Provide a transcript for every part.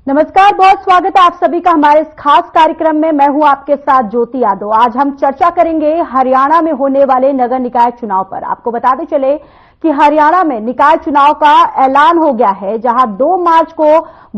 नमस्कार, बहुत स्वागत है आप सभी का हमारे इस खास कार्यक्रम में। मैं हूं आपके साथ ज्योति यादव। आज हम चर्चा करेंगे हरियाणा में होने वाले नगर निकाय चुनाव पर। आपको बताते चले कि हरियाणा में निकाय चुनाव का ऐलान हो गया है, जहां 2 मार्च को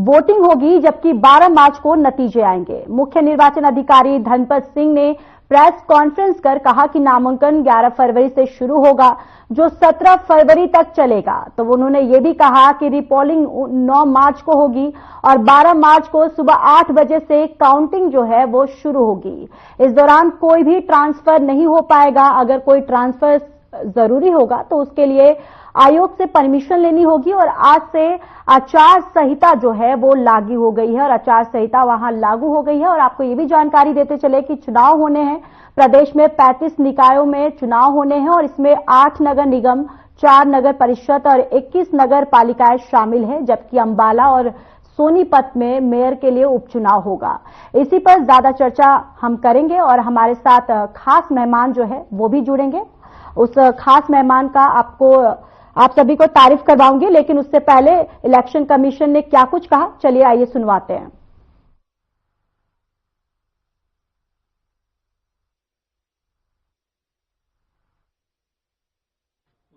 वोटिंग होगी, जबकि 12 मार्च को नतीजे आएंगे। मुख्य निर्वाचन अधिकारी धनपत सिंह ने प्रेस कॉन्फ्रेंस कर कहा कि नामांकन 11 फरवरी से शुरू होगा, जो 17 फरवरी तक चलेगा। तो उन्होंने ये भी कहा कि रिपोलिंग 9 मार्च को होगी और 12 मार्च को सुबह 8 बजे से काउंटिंग जो है वो शुरू होगी। इस दौरान कोई भी ट्रांसफर नहीं हो पाएगा। अगर कोई ट्रांसफर जरूरी होगा तो उसके लिए आयोग से परमिशन लेनी होगी। और आज से आचार संहिता जो है वो लागू हो गई है और आचार संहिता वहां लागू हो गई है। और आपको ये भी जानकारी देते चले कि चुनाव होने हैं प्रदेश में। 35 निकायों में चुनाव होने हैं और इसमें 8 नगर निगम, 4 नगर परिषद और 21 नगर पालिकाएं शामिल हैं, जबकि अंबाला और सोनीपत में मेयर के लिए उपचुनाव होगा। इसी पर ज्यादा चर्चा हम करेंगे और हमारे साथ खास मेहमान जो है वो भी जुड़ेंगे। उस खास मेहमान का आप सभी को तारीफ करवाऊंगी, लेकिन उससे पहले इलेक्शन कमीशन ने क्या कुछ कहा, चलिए आइए सुनवाते हैं।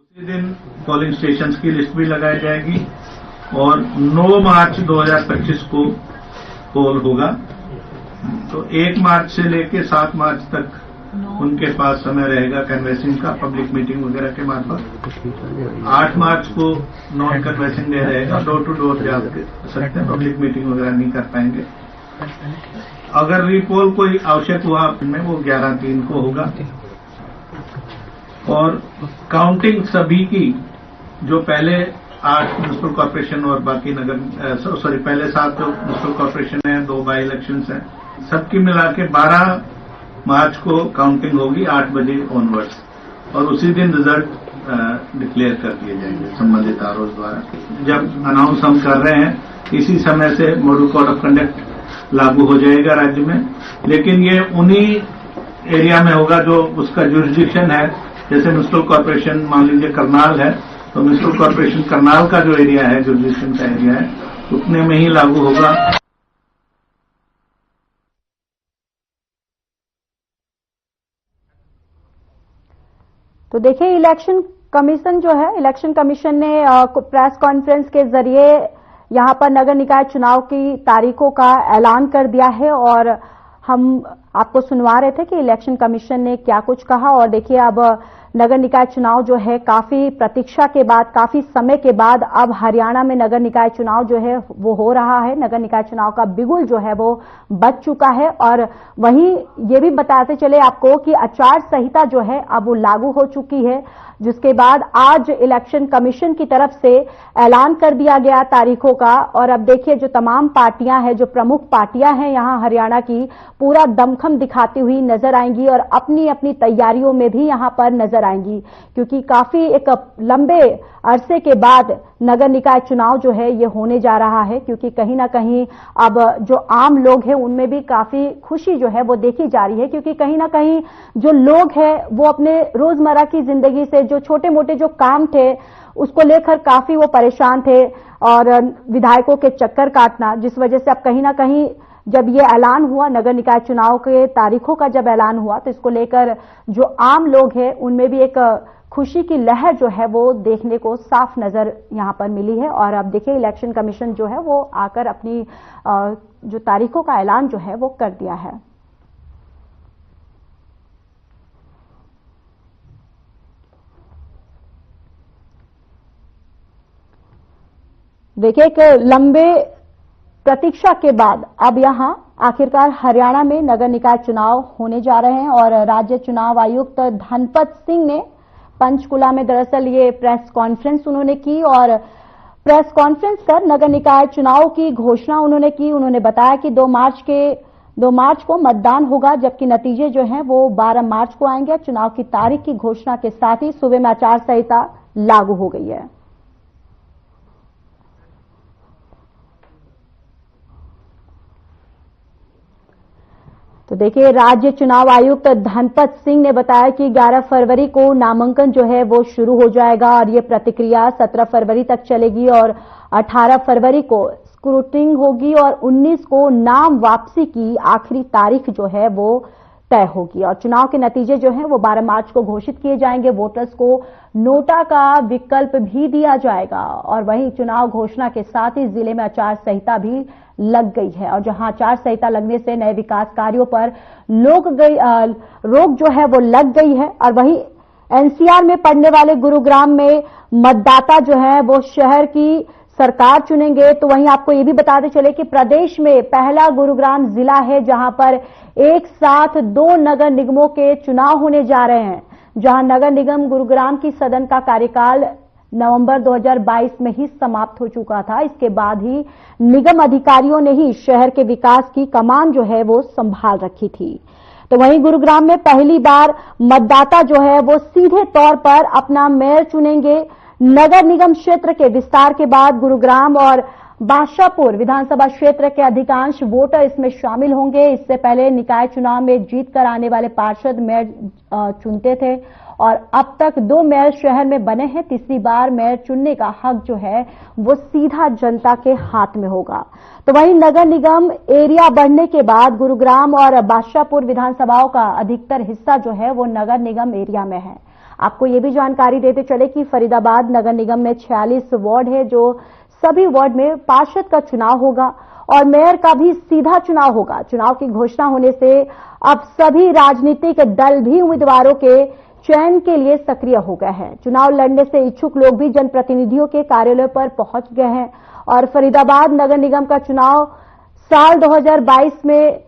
उसी दिन पोलिंग स्टेशंस की लिस्ट भी लगाई जाएगी और 9 मार्च 2025 को पोल होगा। तो 1 मार्च से लेकर 7 मार्च तक उनके पास समय रहेगा कैनवेसिंग का, पब्लिक मीटिंग वगैरह के मार्फत। 8 मार्च को नॉन कैनवेसिंग डे रहेगा, डोर टू डोर जा सकते हैं, पब्लिक मीटिंग वगैरह नहीं कर पाएंगे। अगर रिपोल कोई आवश्यक हुआ में वो 11/3 को होगा। और काउंटिंग सभी की जो पहले 8 म्युनिसिपल कॉर्पोरेशन और बाकी नगर पहले 7 म्युनिसिपल कॉर्पोरेशन है, 2 बाई इलेक्शंस हैं, सबकी मिला के 12 मार्च को काउंटिंग होगी 8 बजे ऑनवर्ड्स। और उसी दिन रिजल्ट डिक्लेयर कर दिए जाएंगे संबंधित आरोप द्वारा। जब अनाउंस हम कर रहे हैं इसी समय से मॉडल कोड ऑफ कंडक्ट लागू हो जाएगा राज्य में, लेकिन ये उन्हीं एरिया में होगा जो उसका जुरिसडिक्शन है। जैसे म्युनिसिपल कॉर्पोरेशन मान लीजिए करनाल है, तो म्युनिसिपल कॉर्पोरेशन करनाल का जो एरिया है, जुरिसडिक्शन का एरिया है, उतने में ही लागू होगा। तो देखिए, इलेक्शन कमीशन ने प्रेस कॉन्फ्रेंस के जरिए यहां पर नगर निकाय चुनाव की तारीखों का ऐलान कर दिया है और हम आपको सुनवा रहे थे कि इलेक्शन कमीशन ने क्या कुछ कहा। और देखिए, अब नगर निकाय चुनाव जो है काफी प्रतीक्षा के बाद, काफी समय के बाद अब हरियाणा में नगर निकाय चुनाव जो है वो हो रहा है। नगर निकाय चुनाव का बिगुल जो है वो बज चुका है। और वहीं ये भी बताते चले आपको कि आचार संहिता जो है अब वो लागू हो चुकी है, जिसके बाद आज इलेक्शन कमीशन की तरफ से ऐलान कर दिया गया तारीखों का। और अब देखिए, जो तमाम पार्टियां हैं, जो प्रमुख पार्टियां हैं यहां हरियाणा की, पूरा दमखम दिखाती हुई नजर आएंगी और अपनी अपनी तैयारियों में भी यहां पर नजर आएंगी, क्योंकि काफी एक लंबे अरसे के बाद नगर निकाय चुनाव जो है ये होने जा रहा है। क्योंकि कहीं ना कहीं अब जो आम लोग हैं उनमें भी काफी खुशी जो है वो देखी जा रही है, क्योंकि कहीं ना कहीं जो लोग हैं वो अपने रोजमर्रा की जिंदगी से जो छोटे मोटे जो काम थे उसको लेकर काफी वो परेशान थे और विधायकों के चक्कर काटना, जिस वजह से अब कहीं ना कहीं जब ये ऐलान हुआ, नगर निकाय चुनाव के तारीखों का जब ऐलान हुआ, तो इसको लेकर जो आम लोग हैं उनमें भी एक खुशी की लहर जो है वो देखने को साफ नजर यहां पर मिली है। और अब देखिए, इलेक्शन कमीशन जो है वो आकर अपनी जो तारीखों का ऐलान जो है वो कर दिया है। देखिए, एक लंबे प्रतीक्षा के बाद अब यहां आखिरकार हरियाणा में नगर निकाय चुनाव होने जा रहे हैं। और राज्य चुनाव आयुक्त धनपत सिंह ने पंचकुला में दरअसल ये प्रेस कॉन्फ्रेंस उन्होंने की और प्रेस कॉन्फ्रेंस कर नगर निकाय चुनाव की घोषणा उन्होंने की। उन्होंने बताया कि 2 मार्च को मतदान होगा, जबकि नतीजे जो हैं वो 12 मार्च को आएंगे। चुनाव की तारीख की घोषणा के साथ ही सूबे में आचार संहिता लागू हो गई है। तो देखिए, राज्य चुनाव आयुक्त धनपत सिंह ने बताया कि 11 फरवरी को नामांकन जो है वो शुरू हो जाएगा और ये प्रतिक्रिया 17 फरवरी तक चलेगी और 18 फरवरी को स्क्रूटनिंग होगी और 19 को नाम वापसी की आखिरी तारीख जो है वो तय होगी और चुनाव के नतीजे जो हैं वो 12 मार्च को घोषित किए जाएंगे। वोटर्स को नोटा का विकल्प भी दिया जाएगा और वहीं चुनाव घोषणा के साथ ही जिले में आचार संहिता भी लग गई है और जहां आचार संहिता लगने से नए विकास कार्यों पर रोक जो है वो लग गई है। और वहीं एनसीआर में पड़ने वाले गुरुग्राम में मतदाता जो है वो शहर की सरकार चुनेंगे। तो वहीं आपको ये भी बताते चले कि प्रदेश में पहला गुरुग्राम जिला है जहां पर एक साथ 2 नगर निगमों के चुनाव होने जा रहे हैं, जहां नगर निगम गुरुग्राम की सदन का कार्यकाल नवंबर 2022 में ही समाप्त हो चुका था। इसके बाद ही निगम अधिकारियों ने ही शहर के विकास की कमान जो है वो संभाल रखी थी। तो वहीं गुरुग्राम में पहली बार मतदाता जो है वो सीधे तौर पर अपना मेयर चुनेंगे। नगर निगम क्षेत्र के विस्तार के बाद गुरुग्राम और बादशाहपुर विधानसभा क्षेत्र के अधिकांश वोटर इसमें शामिल होंगे। इससे पहले निकाय चुनाव में जीत कर आने वाले पार्षद मेयर चुनते थे और अब तक 2 मेयर शहर में बने हैं। तीसरी बार मेयर चुनने का हक जो है वो सीधा जनता के हाथ में होगा। तो वहीं नगर निगम एरिया बढ़ने के बाद गुरुग्राम और बादशाहपुर विधानसभाओं का अधिकतर हिस्सा जो है वो नगर निगम एरिया में है। आपको ये भी जानकारी देते चले कि फरीदाबाद नगर निगम में 46 वार्ड है, जो सभी वार्ड में पार्षद का चुनाव होगा और मेयर का भी सीधा चुनाव होगा। चुनाव की घोषणा होने से अब सभी राजनीतिक दल भी उम्मीदवारों के चयन के लिए सक्रिय हो गए हैं। चुनाव लड़ने से इच्छुक लोग भी जनप्रतिनिधियों के कार्यालय पर पहुंच गए हैं और फरीदाबाद नगर निगम का चुनाव साल 2022 में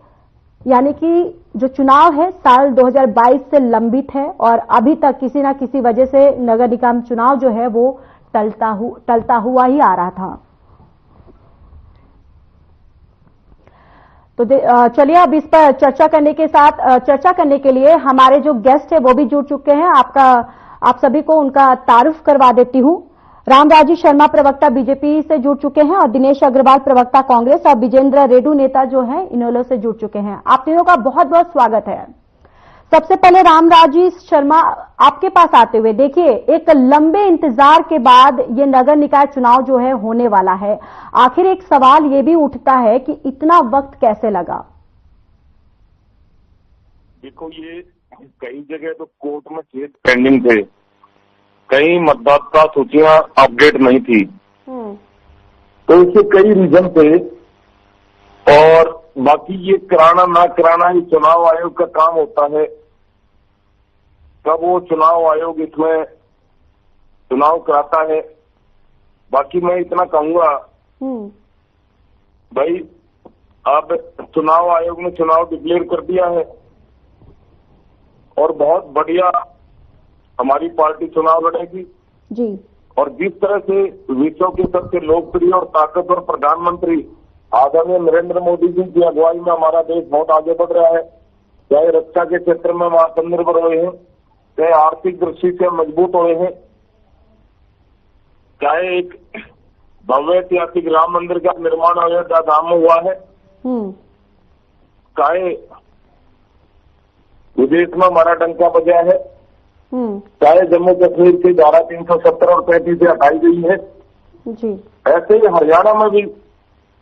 यानी कि जो चुनाव है साल 2022 से लंबित है और अभी तक किसी न किसी वजह से नगर निगम चुनाव जो है वो टलता हुआ ही आ रहा था। तो चलिए अब इस पर चर्चा करने के लिए हमारे जो गेस्ट है वो भी जुड़ चुके हैं। आप सभी को उनका तारुफ करवा देती हूं। रामराजी शर्मा प्रवक्ता बीजेपी से जुड़ चुके हैं और दिनेश अग्रवाल प्रवक्ता कांग्रेस और विजेंद्र रेड्डू नेता जो हैं इनेलो से जुड़ चुके हैं। आप तीनों का बहुत बहुत स्वागत है। सबसे पहले रामराजी शर्मा आपके पास आते हुए, देखिए एक लंबे इंतजार के बाद ये नगर निकाय चुनाव जो है होने वाला है। आखिर एक सवाल ये भी उठता है कि इतना वक्त कैसे लगा? देखो, ये कई जगह तो कोर्ट में केस पेंडिंग थे, कई मतदाता सूचियां अपडेट नहीं थी, तो इससे कई रीजन थे और बाकी ये कराना ना कराना ये चुनाव आयोग का काम होता है। कब वो चुनाव आयोग इसमें चुनाव कराता है। बाकी मैं इतना कहूंगा भाई, अब चुनाव आयोग ने चुनाव डिक्लेयर कर दिया है और बहुत बढ़िया हमारी पार्टी चुनाव लड़ेगी जी। और जिस तरह से विश्व के सबसे लोकप्रिय और ताकतवर प्रधानमंत्री आदरणीय नरेंद्र मोदी जी की अगुवाई में हमारा देश बहुत आगे बढ़ रहा है, चाहे रक्षा के क्षेत्र में हम आत्मनिर्भर हुए हैं, चाहे आर्थिक दृष्टि से मजबूत हुए हैं, चाहे एक भव्य ऐतिहासिक राम मंदिर का निर्माण अयोध्या धाम में हुआ है, चाहे विदेश में हमारा डंका बजा है, चाहे जम्मू कश्मीर की धारा 370 और 35 से हटाई गई है जी। ऐसे ही हरियाणा में भी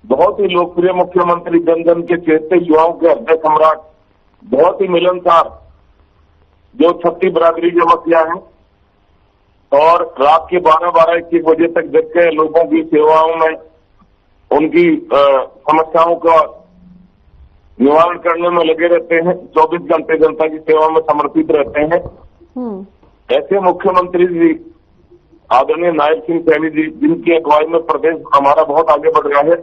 बहुत ही लोकप्रिय मुख्यमंत्री जन जन के चेते युवाओं के हृदय सम्राट, बहुत ही मिलनसार, जो छत्ती बरादरी के मसीहा है और रात के 12-21 बजे तक जग के लोगों की सेवाओं में उनकी समस्याओं का निवारण करने में लगे रहते हैं, 24 घंटे जनता की सेवा में समर्पित रहते हैं। ऐसे मुख्यमंत्री जी आदरणीय नायब सिंह सैनी जी, जिनकी अगुवाई में प्रदेश हमारा बहुत आगे बढ़ रहा है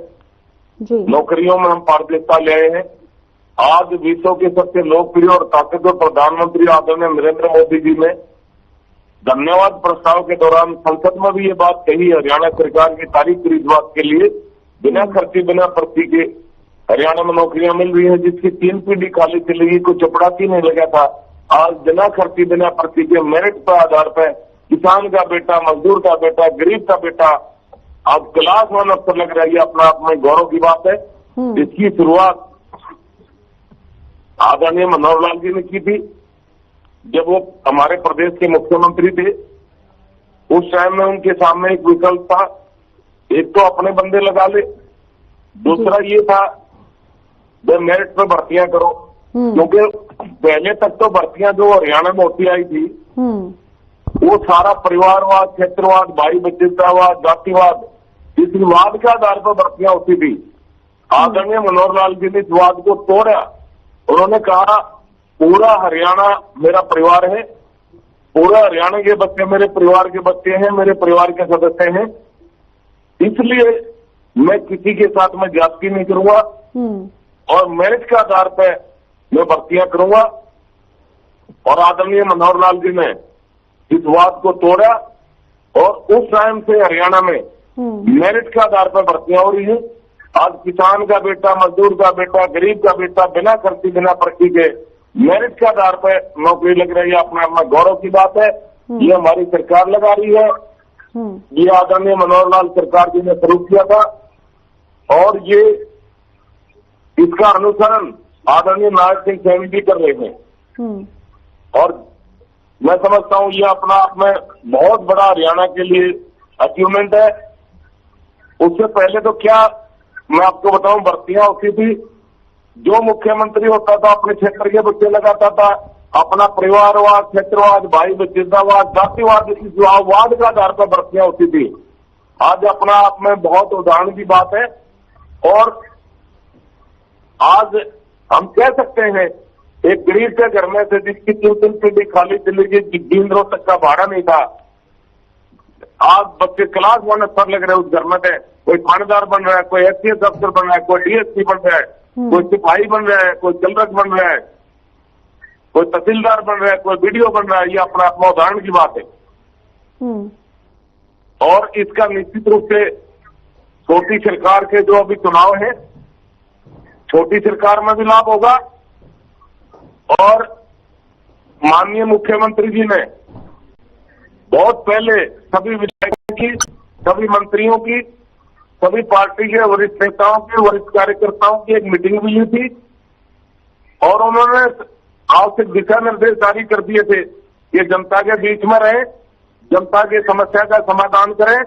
जी। नौकरियों में हम पारदर्शिता ले आए हैं। आज विश्व के सबसे लोकप्रिय और ताकतवर प्रधानमंत्री आदरणीय नरेंद्र मोदी जी ने धन्यवाद प्रस्ताव के दौरान संसद में भी ये बात कही, हरियाणा सरकार की तारीफ करी इस बात के लिए, बिना खर्ची बिना पर्ची के हरियाणा में नौकरियां मिल रही है, जिसकी 3 पीढ़ी खाली चली गई, कोई चपड़ासी नहीं लगा था। आज बिना खर्ची बिना पर्ची के मेरिट पर आधार पर किसान का बेटा, मजदूर का बेटा, गरीब का बेटा आज क्लास 1 अफसर लग रही है, अपना आप में गौरव की बात है। इसकी शुरुआत आदरणीय मनोहर लाल जी ने की थी जब वो हमारे प्रदेश के मुख्यमंत्री थे। उस टाइम में उनके सामने एक विकल्प था, एक तो अपने बंदे लगा ले दूसरा ये था मेरिट पे भर्तियां करो, क्योंकि पहले तक तो भर्तियां जो हरियाणा में होती आई थी वो सारा परिवारवाद, क्षेत्रवाद, भाई बंधुतावाद, जातिवाद, इस विवाद के आधार पर भर्तियां होती थी। आदरणीय मनोहर लाल जी ने इस वाद को तोड़ा। उन्होंने कहा पूरा हरियाणा मेरा परिवार है, पूरा हरियाणा के बच्चे मेरे परिवार के बच्चे हैं, मेरे परिवार के सदस्य हैं, इसलिए मैं किसी के साथ में ज्यादती नहीं करूंगा और मेरिट के आधार पर मैं भर्तियां करूंगा। और आदरणीय मनोहर लाल जी ने इस बात को तोड़ा और उस टाइम से हरियाणा में मेरिट के आधार पर भर्तियां हो रही है। आज किसान का बेटा, मजदूर का बेटा, गरीब का बेटा बिना खर्ची बिना पर्ची के मेरिट के आधार पर नौकरी लग रही है। अपना अपना गौरव की बात है। ये हमारी सरकार लगा रही है, ये आदरणीय मनोहर लाल सरकार जी ने शुरू किया था और ये इसका अनुसरण आदरणीय नायक सिंह सैनी भी कर रहे हैं। और मैं समझता हूं ये अपना आप में बहुत बड़ा हरियाणा के लिए अचीवमेंट है। उससे पहले तो क्या मैं आपको बताऊं, भर्तियां होती थी, जो मुख्यमंत्री होता था अपने क्षेत्र के बच्चे लगाता था, अपना परिवारवाद, क्षेत्रवाद, भाई बंधुतावाद, जातिवाद, इस वाद का आधार पर भर्तियां होती थी। आज अपना आप में बहुत उदाहरण की बात है। और आज हम कह सकते हैं एक गरीब के घर में से जिसकी 3-3 पीढ़ी खाली चली गई, 3 रोज तक का भाड़ा नहीं था, आज बच्चे क्लास 1 स्तर लग रहे हैं उस घर में। कोई थानेदार बन रहा है, कोई एसपीएस अफसर बन रहा है, कोई डीएसपी बन रहा है, कोई सिपाही बन रहा है, कोई चलरक बन रहा है, कोई तहसीलदार बन रहा है, कोई बीडीओ बन रहा है। ये अपना अपना उदाहरण की बात है। और इसका निश्चित रूप से छोटी सरकार के जो अभी चुनाव है, छोटी सरकार में भी लाभ होगा। और माननीय मुख्यमंत्री जी ने बहुत पहले सभी विधायकों की, सभी मंत्रियों की, सभी पार्टी के वरिष्ठ नेताओं की, वरिष्ठ कार्यकर्ताओं की एक मीटिंग भी ली थी और उन्होंने आवश्यक दिशा निर्देश जारी कर दिए थे कि जनता के बीच में रहे, जनता की समस्या का समाधान करें।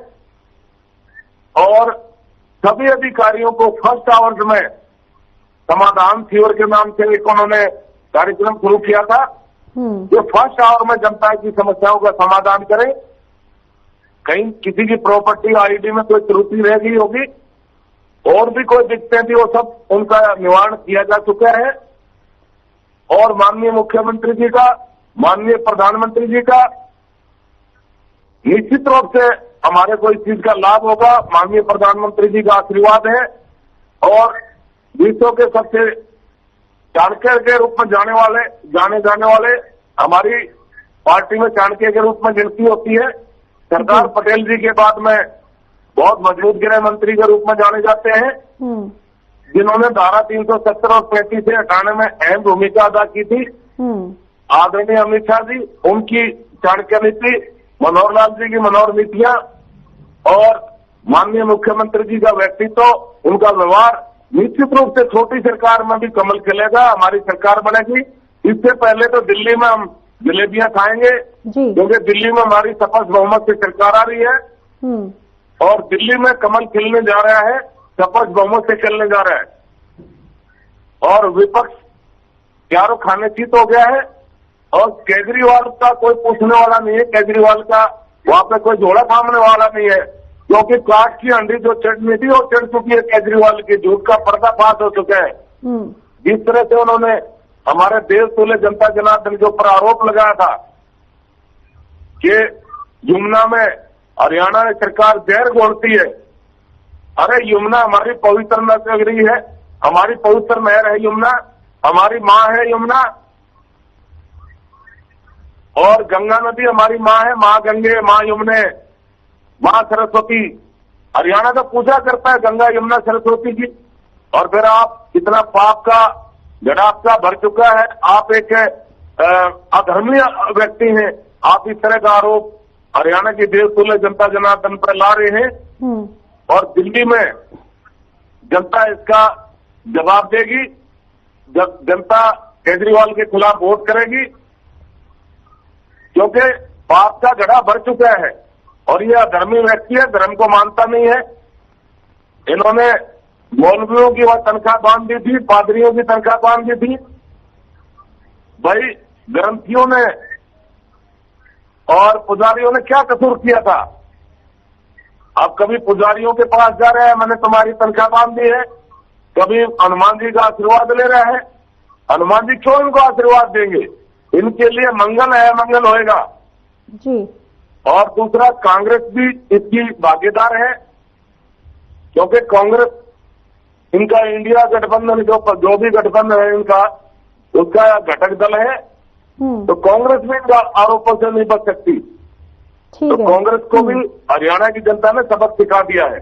और सभी अधिकारियों को फर्स्ट आवर्स में समाधान शिविर के नाम से एक उन्होंने कार्यक्रम शुरू किया था। जो फर्स्ट आवर में जनता की समस्याओं का समाधान करें। कहीं किसी की प्रॉपर्टी आईडी में कोई त्रुटि रह गई होगी और भी कोई दिक्कतें थी, वो सब उनका निवारण किया जा चुका है। और माननीय मुख्यमंत्री जी का, माननीय प्रधानमंत्री जी का निश्चित रूप से हमारे को इस चीज का लाभ होगा। माननीय प्रधानमंत्री जी का आशीर्वाद है और विश्व के सबसे चाणक्य के रूप में जाने जाने वाले हमारी पार्टी में चाणक्य के रूप में गिनती होती है। सरदार पटेल जी के बाद में बहुत मजबूत गृह मंत्री के रूप में जाने जाते हैं, जिन्होंने धारा 370 और 35 से हटाने में अहम भूमिका अदा की थी। आदरणीय अमित शाह जी, उनकी चाणक्य नीति, मनोहर लाल जी की मनोहर नीतियां और माननीय मुख्यमंत्री जी का व्यक्तित्व, उनका व्यवहार निश्चित रूप से छोटी सरकार में भी कमल खिलेगा। हमारी सरकार बनेगी। इससे पहले तो दिल्ली में हम जलेबियां खाएंगे, क्योंकि दिल्ली में हमारी स्पष्ट बहुमत से सरकार आ रही है और दिल्ली में कमल खिलने जा रहा है, स्पष्ट बहुमत से चलने जा रहा है। और विपक्ष चारों खाने चित हो गया है और केजरीवाल का कोई पूछने वाला नहीं है। केजरीवाल का वहां पे कोई झोला थामने वाला नहीं है, क्योंकि काट की अंडी जो चटनी थी वो चढ़ चुकी है। केजरीवाल की झूठ का पर्दाफाश हो चुका है। जिस तरह से उन्होंने हमारे देश तुल्य जनता जनार्दन के ऊपर आरोप लगाया था कि यमुना में हरियाणा में सरकार जहर घोलती है। अरे यमुना हमारी पवित्र नगरी है, हमारी पवित्र नहर है यमुना, हमारी माँ है यमुना। और गंगा नदी हमारी माँ है, माँ गंगे, माँ यमुने, माँ सरस्वती। हरियाणा तो पूजा करता है गंगा यमुना सरस्वती की, और फिर आप इतना पाप का घड़ा आपका भर चुका है। आप एक अधर्मी व्यक्ति हैं। आप इस तरह का आरोप हरियाणा की देश तुल्य जनता जनार्दन पर ला रहे हैं और दिल्ली में जनता इसका जवाब देगी। जब जनता केजरीवाल के खिलाफ वोट करेगी, क्योंकि पाप का घड़ा भर चुका है और यह अधर्मी व्यक्ति है, धर्म को मानता नहीं है। इन्होंने मौलवियों की वह तनख्वाह बांध दी थी, पादरियों की तनख्वाह बांध दी थी। भाई ग्रंथियों ने और पुजारियों ने क्या कसूर किया था? अब कभी पुजारियों के पास जा रहे हैं, मैंने तुम्हारी तनख्वाह बांध दी है, कभी हनुमान जी का आशीर्वाद ले रहे हैं। हनुमान जी क्यों इनको आशीर्वाद देंगे? इनके लिए मंगल है, मंगल होएगा जी। और दूसरा, कांग्रेस भी इसकी भागीदार है, क्योंकि कांग्रेस इनका इंडिया गठबंधन जो भी गठबंधन है इनका, उसका घटक दल है। तो कांग्रेस भी इनका आरोपों से नहीं बच सकती। तो कांग्रेस को भी हरियाणा की जनता ने सबक सिखा दिया है।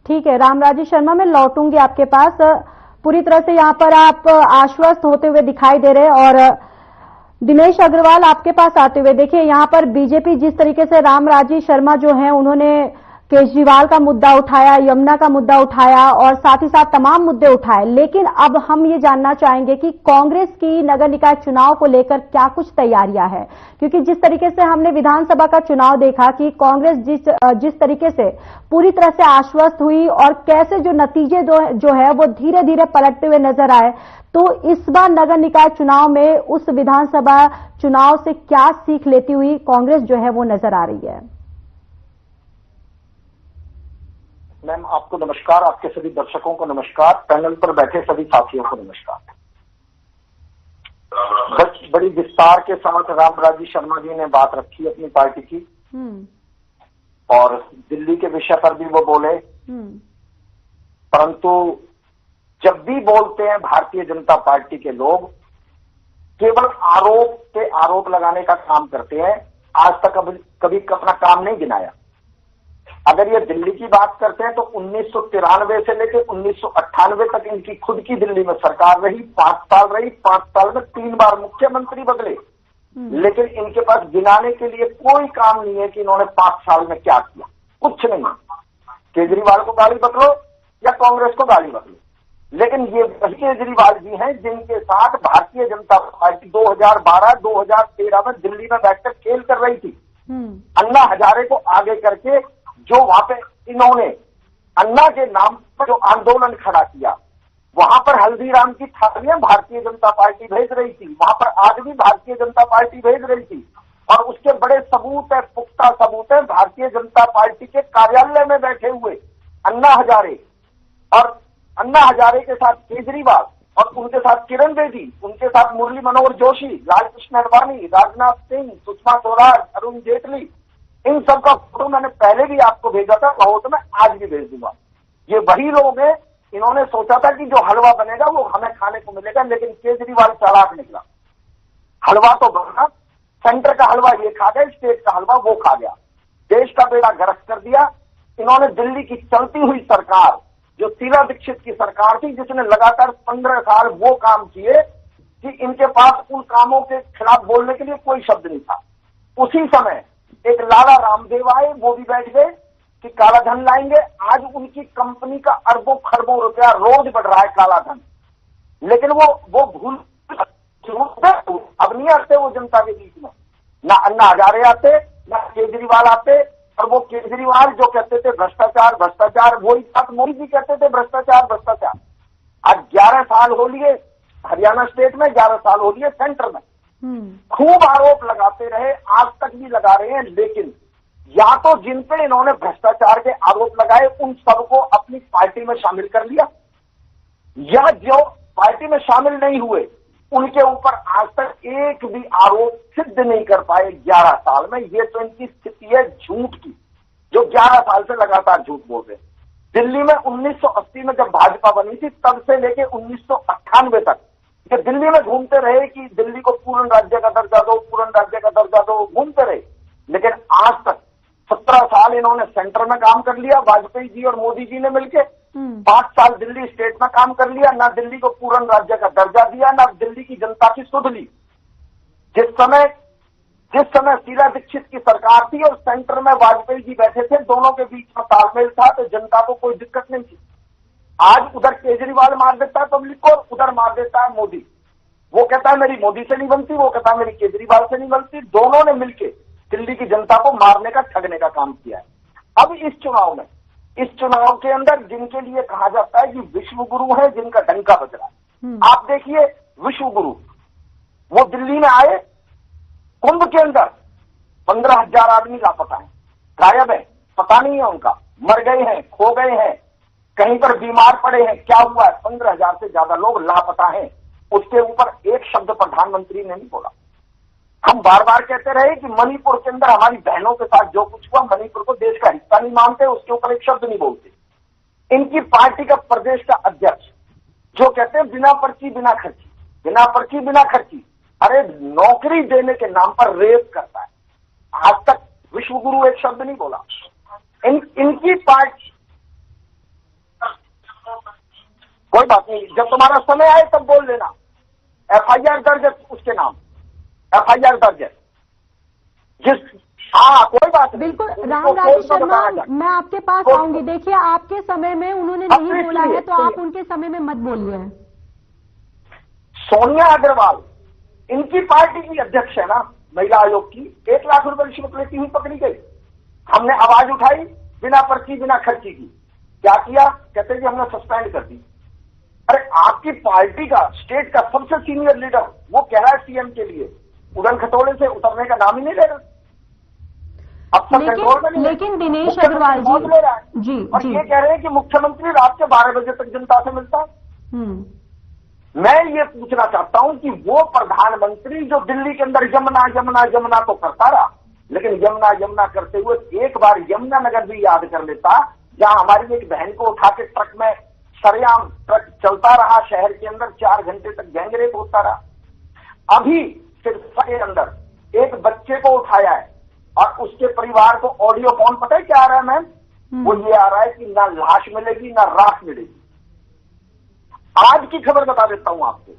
ठीक है रामराजी शर्मा, मैं लौटूंगी आपके पास। पूरी तरह से यहाँ पर आप आश्वस्त होते हुए दिखाई दे रहे हैं। और दिनेश अग्रवाल, आपके पास आते हुए देखिए, यहाँ पर बीजेपी जिस तरीके से रामराजी शर्मा जो हैं उन्होंने केजरीवाल का मुद्दा उठाया, यमुना का मुद्दा उठाया और साथ ही साथ तमाम मुद्दे उठाए, लेकिन अब हम ये जानना चाहेंगे कि कांग्रेस की नगर निकाय चुनाव को लेकर क्या कुछ तैयारियां हैं। क्योंकि जिस तरीके से हमने विधानसभा का चुनाव देखा कि कांग्रेस जिस तरीके से पूरी तरह से आश्वस्त हुई और कैसे जो नतीजे जो है वो धीरे धीरे पलटते हुए नजर आए, तो इस बार नगर निकाय चुनाव में उस विधानसभा चुनाव से क्या सीख लेती हुई कांग्रेस जो है वो नजर आ रही है? मैम, आपको नमस्कार, आपके सभी दर्शकों को नमस्कार, पैनल पर बैठे सभी साथियों को नमस्कार। बड़ी विस्तार के साथ रामराजी शर्मा जी ने बात रखी अपनी पार्टी की और दिल्ली के विषय पर भी वो बोले। परंतु जब भी बोलते हैं भारतीय जनता पार्टी के लोग केवल आरोप पे आरोप लगाने का काम करते हैं, आज तक कभी अपना काम नहीं गिनाया। अगर ये दिल्ली की बात करते हैं तो 1993 से लेकर 1998 तक इनकी खुद की दिल्ली में सरकार रही, 5 साल रही, 5 साल में 3 बार मुख्यमंत्री बदले, लेकिन इनके पास गिनाने के लिए कोई काम नहीं है कि इन्होंने 5 साल में क्या किया, कुछ नहीं। केजरीवाल को गाली बकलो या कांग्रेस को गाली बकलो, लेकिन ये वही केजरीवाल जी हैं जिनके साथ भारतीय जनता पार्टी 2012-2013 में दिल्ली में बैठकर खेल कर रही थी। अन्ना हजारे को आगे करके जो वहां पे इन्होंने अन्ना के नाम पर जो आंदोलन खड़ा किया, वहां पर हल्दीराम की थालियां भारतीय जनता पार्टी भेज रही थी, वहां पर आज भी भारतीय जनता पार्टी भेज रही थी। और उसके बड़े सबूत है, पुख्ता सबूत है, भारतीय जनता पार्टी के कार्यालय में बैठे हुए अन्ना हजारे और अन्ना हजारे के साथ केजरीवाल और उनके साथ किरण बेदी, उनके साथ मुरली मनोहर जोशी, लालकृष्ण आडवाणी, राजनाथ सिंह, सुषमा स्वराज, अरुण जेटली, इन सब का फोटो मैंने पहले भी आपको भेजा था, कहो तो मैं आज भी भेज दूंगा। ये वही लोग हैं, इन्होंने सोचा था कि जो हलवा बनेगा वो हमें खाने को मिलेगा, लेकिन केजरीवाल चालाक निकला। हलवा तो बना, सेंटर का हलवा ये खा गया, स्टेट का हलवा वो खा गया, देश का बेड़ा गर्क कर दिया। इन्होंने दिल्ली की चलती हुई सरकार, जो शीला दीक्षित की सरकार थी, जिसने लगातार 15 साल वो काम किए कि इनके पास उन कामों के खिलाफ बोलने के लिए कोई शब्द नहीं था। उसी समय एक लाला रामदेव आए, वो भी बैठ गए कि काला धन लाएंगे। आज उनकी कंपनी का अरबों खरबों रुपया रोज बढ़ रहा है काला धन, लेकिन वो भूल अब नहीं आते वो जनता के बीच में। ना अन्ना हजारे आते, ना केजरीवाल आते, और वो केजरीवाल जो कहते थे भ्रष्टाचार भ्रष्टाचार, वही बात मोदी जी कहते थे भ्रष्टाचार भ्रष्टाचार। आज 11 साल हो लिए हरियाणा स्टेट में, 11 साल हो लिए सेंटर में, खूब आरोप लगाते रहे, आज तक भी लगा रहे हैं। लेकिन या तो जिन पे इन्होंने भ्रष्टाचार के आरोप लगाए उन सबको अपनी पार्टी में शामिल कर लिया, या जो पार्टी में शामिल नहीं हुए उनके ऊपर आज तक एक भी आरोप सिद्ध नहीं कर पाए 11 साल में। ये तो इनकी स्थिति है झूठ की, जो 11 साल से लगातार झूठ बोल रहे। दिल्ली में 1980 में जब भाजपा बनी थी, तब से लेके 1998 तक ये दिल्ली में घूमते रहे कि दिल्ली को पूर्ण राज्य का दर्जा दो, पूर्ण राज्य का दर्जा दो, घूमते रहे। लेकिन आज तक 17 साल इन्होंने सेंटर में काम कर लिया, वाजपेयी जी और मोदी जी ने मिलकर 5 साल दिल्ली स्टेट में काम कर लिया, ना दिल्ली को पूर्ण राज्य का दर्जा दिया, ना दिल्ली की जनता की सुध ली। जिस समय शीला दीक्षित की सरकार थी और सेंटर में वाजपेयी जी बैठे थे, दोनों के बीच में तालमेल था, तो जनता को कोई दिक्कत नहीं थी। आज उधर केजरीवाल मार देता है पब्लिक को, उधर मार देता है मोदी। वो कहता है मेरी मोदी से नहीं बनती, वो कहता है मेरी केजरीवाल से नहीं बनती। दोनों ने मिलकर दिल्ली की जनता को मारने का, ठगने का काम किया है। अब इस चुनाव में इस चुनाव के अंदर जिनके लिए कहा जाता है कि विश्व गुरु है, जिनका डंका बज रहा है। आप देखिए विश्व गुरु, वो दिल्ली में आए, कुंभ के अंदर 15,000 आदमी लापता है, गायब है, पता नहीं है उनका, मर गए हैं, खो गए हैं, कहीं पर बीमार पड़े हैं, क्या हुआ है, 15,000 से ज्यादा लोग लापता हैं। उसके ऊपर एक शब्द प्रधानमंत्री ने नहीं बोला। हम बार बार कहते रहे कि मणिपुर के अंदर हमारी बहनों के साथ जो कुछ हुआ, मणिपुर को देश का हिस्सा नहीं मानते, उसके ऊपर एक शब्द नहीं बोलते। इनकी पार्टी का प्रदेश का अध्यक्ष जो कहते हैं बिना पर्ची बिना खर्ची, बिना पर्ची बिना खर्ची, अरे नौकरी देने के नाम पर रेप करता है। आज तक विश्व गुरु एक शब्द नहीं बोला। इनकी पार्टी, कोई बात नहीं, जब तुम्हारा समय आए तब बोल लेना। FIR दर्ज है उसके नाम, FIR दर्ज है हाँ कोई बात नहीं। बिल्कुल रामराजेश शर्मा, मैं आपके पास आऊंगी। देखिए आपके समय में उन्होंने नहीं बोला है, तो आप उनके समय में मत बोलिए। सोनिया अग्रवाल इनकी पार्टी की अध्यक्ष है ना, महिला आयोग की, 1 लाख रुपए रिश्वत लेती हुई पकड़ी गई। हमने आवाज उठाई, बिना पर्ची बिना खर्ची की, क्या किया, कहते कि हमने सस्पेंड कर दी। अरे आपकी पार्टी का, स्टेट का सबसे सीनियर लीडर वो कह रहा है सीएम के लिए उड़न खटोले से उतरने का नाम ही नहीं ले रहा। अब तक कंट्रोल में नहीं, लेकिन दिनेश अग्रवाल जी ले रहा है जी, और जी। ये कह रहे हैं कि मुख्यमंत्री रात के 12 बजे तक जनता से मिलता है। मैं ये पूछना चाहता हूं कि वो प्रधानमंत्री जो दिल्ली के अंदर यमुना यमुना यमुना तो करता रहा, लेकिन यमुना यमुना करते हुए एक बार यमुनानगर भी याद कर लेता, जहां हमारी एक बहन को उठा के ट्रक में, सरेआम ट्रक चलता रहा शहर के अंदर, 4 घंटे तक गैंगरेप होता रहा। अभी सिर्फ के अंदर एक बच्चे को उठाया है और उसके परिवार को ऑडियो फोन, पता है क्या आ रहा है मैम, वो ये आ रहा है कि ना लाश मिलेगी ना राख मिलेगी। आज की खबर बता देता हूं आपको,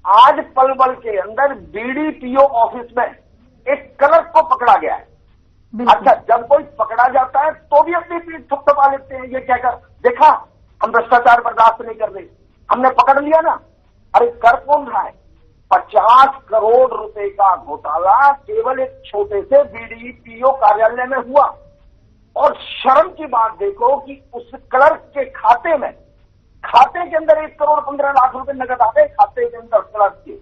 आज पलवल के अंदर BDPO ऑफिस में एक क्लर्क को पकड़ा गया है। अच्छा, जब कोई पकड़ा जाता है तो भी अपनी पीठ थपथपा लेते हैं, ये कहकर देखा हम भ्रष्टाचार बर्दाश्त नहीं कर रहे, हमने पकड़ लिया ना। अरे कर कौन रहा है, 50 करोड़ रुपए का घोटाला केवल एक छोटे से BDPO कार्यालय में हुआ। और शर्म की बात देखो कि उस क्लर्क के खाते के अंदर 1 करोड़ 15 लाख रुपए नकद आ गए, खाते के अंदर क्लर्क के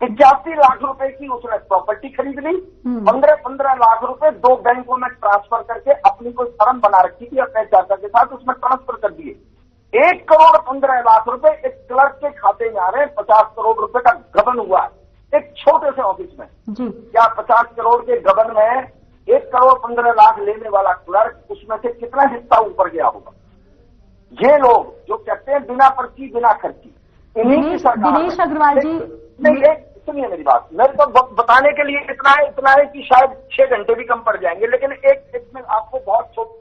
85 लाख रुपए की उसने प्रॉपर्टी खरीद ली, 15 लाख रुपए 2 बैंकों में ट्रांसफर करके अपनी कोई फर्म बना रखी थी अपने चाचा के साथ, उसमें ट्रांसफर कर दिए। 1 करोड़ 15 लाख रुपए एक क्लर्क के खाते में आ रहे हैं। 50 करोड़ रुपए का गबन हुआ है एक छोटे से ऑफिस में जी। क्या 50 करोड़ के गबन में 1 करोड़ 15 लाख लेने वाला क्लर्क, उसमें से कितना हिस्सा ऊपर गया होगा? ये लोग जो कहते हैं बिना पर्ची बिना खर्ची, इन्हीं की सरकार। दिनेश अग्रवाल जी, नहीं सुनिए मेरी बात, मेरे तो बताने के लिए इतना है कि शायद 6 घंटे भी कम पड़ जाएंगे, लेकिन एक में आपको बहुत छोट।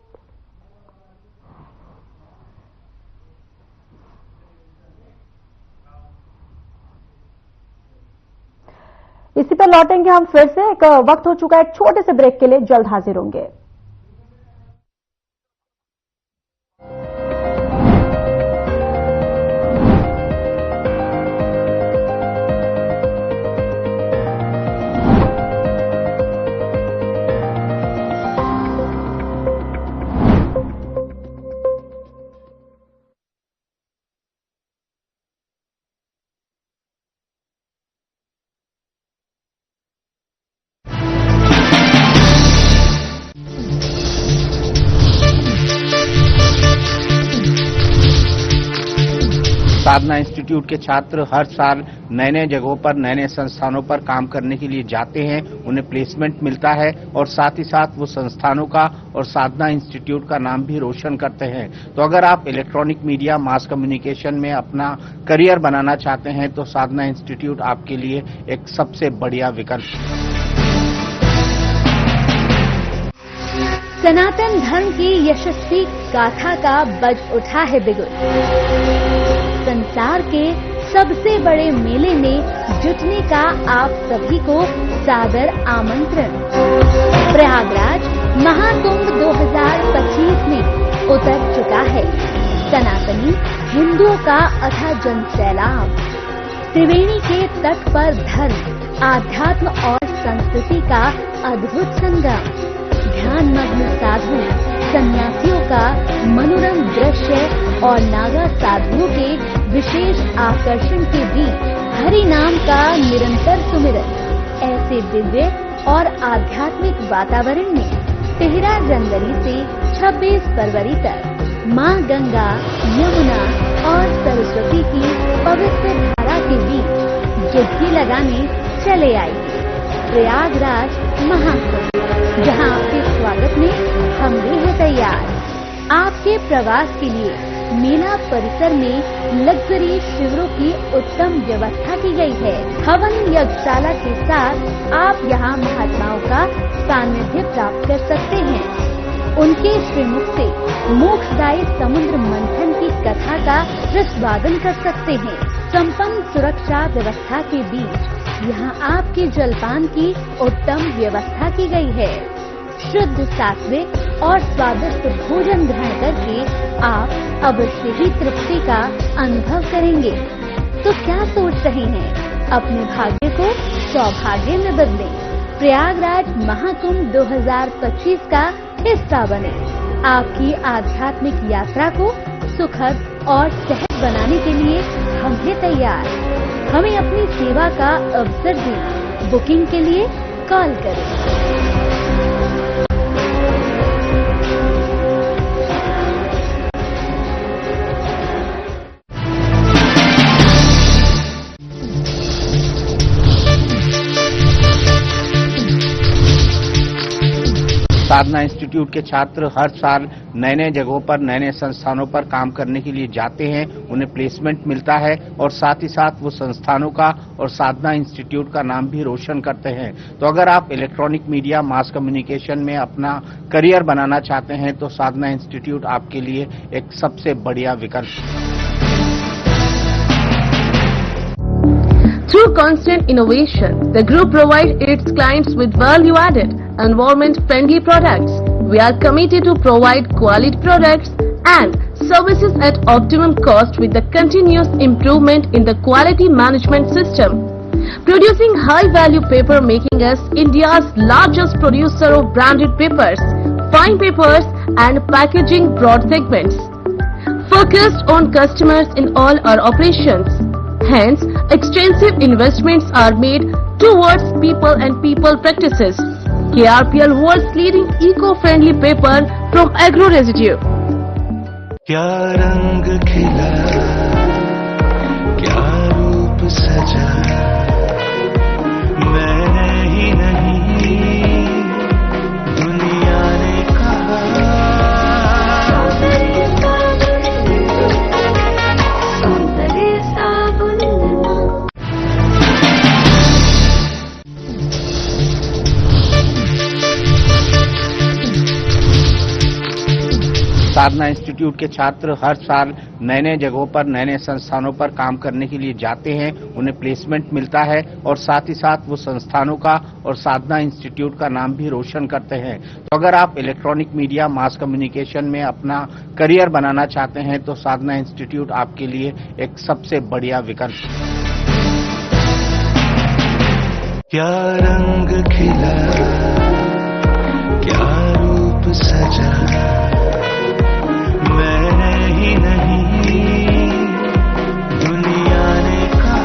इसी पर लौटेंगे हम फिर से। एक वक्त हो चुका है एक छोटे से ब्रेक के लिए, जल्द हाजिर होंगे। साधना इंस्टीट्यूट के छात्र हर साल नए नए जगहों पर, नए नए संस्थानों पर काम करने के लिए जाते हैं, उन्हें प्लेसमेंट मिलता है और साथ ही साथ वो संस्थानों का और साधना इंस्टीट्यूट का नाम भी रोशन करते हैं। तो अगर आप इलेक्ट्रॉनिक मीडिया, मास कम्युनिकेशन में अपना करियर बनाना चाहते हैं तो साधना इंस्टीट्यूट आपके लिए एक सबसे बढ़िया विकल्प है। सनातन धर्म की यशस्वी गाथा का बज उठा है बिगुल। संसार के सबसे बड़े मेले में जुटने का आप सभी को सादर आमंत्रण। प्रयागराज महाकुंभ 2025 में उतर चुका है सनातनी हिंदुओं का अथाह जन सैलाब। त्रिवेणी के तट पर धर्म, आध्यात्म और संस्कृति का अद्भुत संगम। ध्यान मग्न साधु, सन्यासियों का मन वैश्य और नागा साधुओं के विशेष आकर्षण के बीच हरि नाम का निरंतर सुमिरन ऐसे दिव्य और आध्यात्मिक वातावरण में 13 जनवरी से 26 फरवरी तक मां गंगा, यमुना और सरस्वती की पवित्र धारा के बीच डुबकी लगाने चले आइए प्रयागराज महाकुंभ, जहां आपके स्वागत में हम भी हैं तैयार। आपके प्रवास के लिए मेला परिसर में लग्जरी शिविरों की उत्तम व्यवस्था की गई है। हवन यज्ञशाला के साथ आप यहां महात्माओं का सानिध्य प्राप्त कर सकते हैं। उनके श्रीमुख से मोक्षदायी समुद्र मंथन की कथा का रसवादन कर सकते हैं। संपन्न सुरक्षा व्यवस्था के बीच यहाँ आपके जलपान की उत्तम व्यवस्था की गई है। शुद्ध सात्विक और स्वादिष्ट भोजन ग्रहण करके आप अवश्य ही तृप्ति का अनुभव करेंगे। तो क्या सोच रहे हैं? अपने भाग्य को सौभाग्य में बदलें। प्रयागराज महाकुंभ 2025 का हिस्सा बने। आपकी आध्यात्मिक यात्रा को सुखद और सहज बनाने के लिए हम हैं तैयार। हमें अपनी सेवा का अवसर दें। बुकिंग के लिए कॉल करें। साधना इंस्टीट्यूट के छात्र हर साल नए नए जगहों पर नए नए संस्थानों पर काम करने के लिए जाते हैं, उन्हें प्लेसमेंट मिलता है और साथ ही साथ वो संस्थानों का और साधना इंस्टीट्यूट का नाम भी रोशन करते हैं। तो अगर आप इलेक्ट्रॉनिक मीडिया मास कम्युनिकेशन में अपना करियर बनाना चाहते हैं तो साधना इंस्टीट्यूट आपके लिए एक सबसे बढ़िया विकल्प है। Through constant innovation, the group provides its clients with value-added, environment-friendly products. We are committed to provide quality products and services at optimum cost with the continuous improvement in the quality management system. Producing high-value paper making us India's largest producer of branded papers, fine papers and packaging broad segments. Focused on customers in all our operations. Hence, extensive investments are made towards people and people practices. KRPL world's leading eco-friendly paper from agro residue. क्या रंग खिला, क्या रूप सजा, मैंने ही नहीं दुनिया ने कहा। साधना इंस्टीट्यूट के छात्र हर साल नए नए जगहों पर नए नए संस्थानों पर काम करने के लिए जाते हैं, उन्हें प्लेसमेंट मिलता है और साथ ही साथ वो संस्थानों का और साधना इंस्टीट्यूट का नाम भी रोशन करते हैं। तो अगर आप इलेक्ट्रॉनिक मीडिया मास कम्युनिकेशन में अपना करियर बनाना चाहते हैं तो साधना इंस्टीट्यूट आपके लिए एक सबसे बढ़िया विकल्प है। क्या रंग खिला, क्या रूप सजा, मैंने ही नहीं दुनिया ने कहा।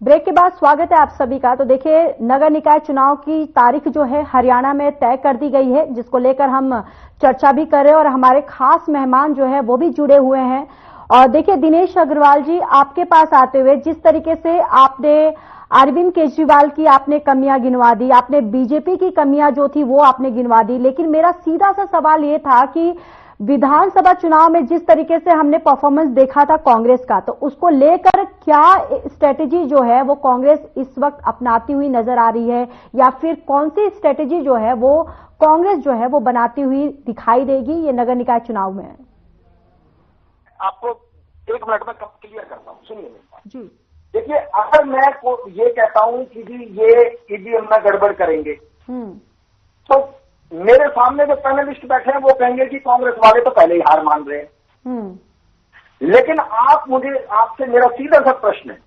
ब्रेक के बाद स्वागत है आप सभी का। तो देखिए, नगर निकाय चुनाव की तारीख जो है हरियाणा में तय कर दी गई है, जिसको लेकर हम चर्चा भी कर रहे हैं और हमारे खास मेहमान जो है वो भी जुड़े हुए हैं। और देखिए दिनेश अग्रवाल जी, आपके पास आते हुए जिस तरीके से आपने अरविंद केजरीवाल की आपने कमियां गिनवा दी, आपने बीजेपी की कमियां जो थी वो आपने गिनवा दी, लेकिन मेरा सीधा सा सवाल ये था कि विधानसभा चुनाव में जिस तरीके से हमने परफॉर्मेंस देखा था कांग्रेस का, तो उसको लेकर क्या स्ट्रेटेजी जो है वो कांग्रेस इस वक्त अपनाती हुई नजर आ रही है, या फिर कौन सी स्ट्रेटेजी जो है वो कांग्रेस जो है वो बनाती हुई दिखाई देगी ये नगर निकाय चुनाव में? आपको एक मिनट में क्लियर करता हूं। सुनिए मेरी बात। जी देखिए, अगर मैं ये कहता हूं कि जी ये ईवीएम में गड़बड़ करेंगे, तो मेरे सामने जो पैनलिस्ट बैठे हैं वो कहेंगे कि कांग्रेस वाले तो पहले ही हार मान रहे हैं। लेकिन आपसे मेरा सीधा सा प्रश्न है,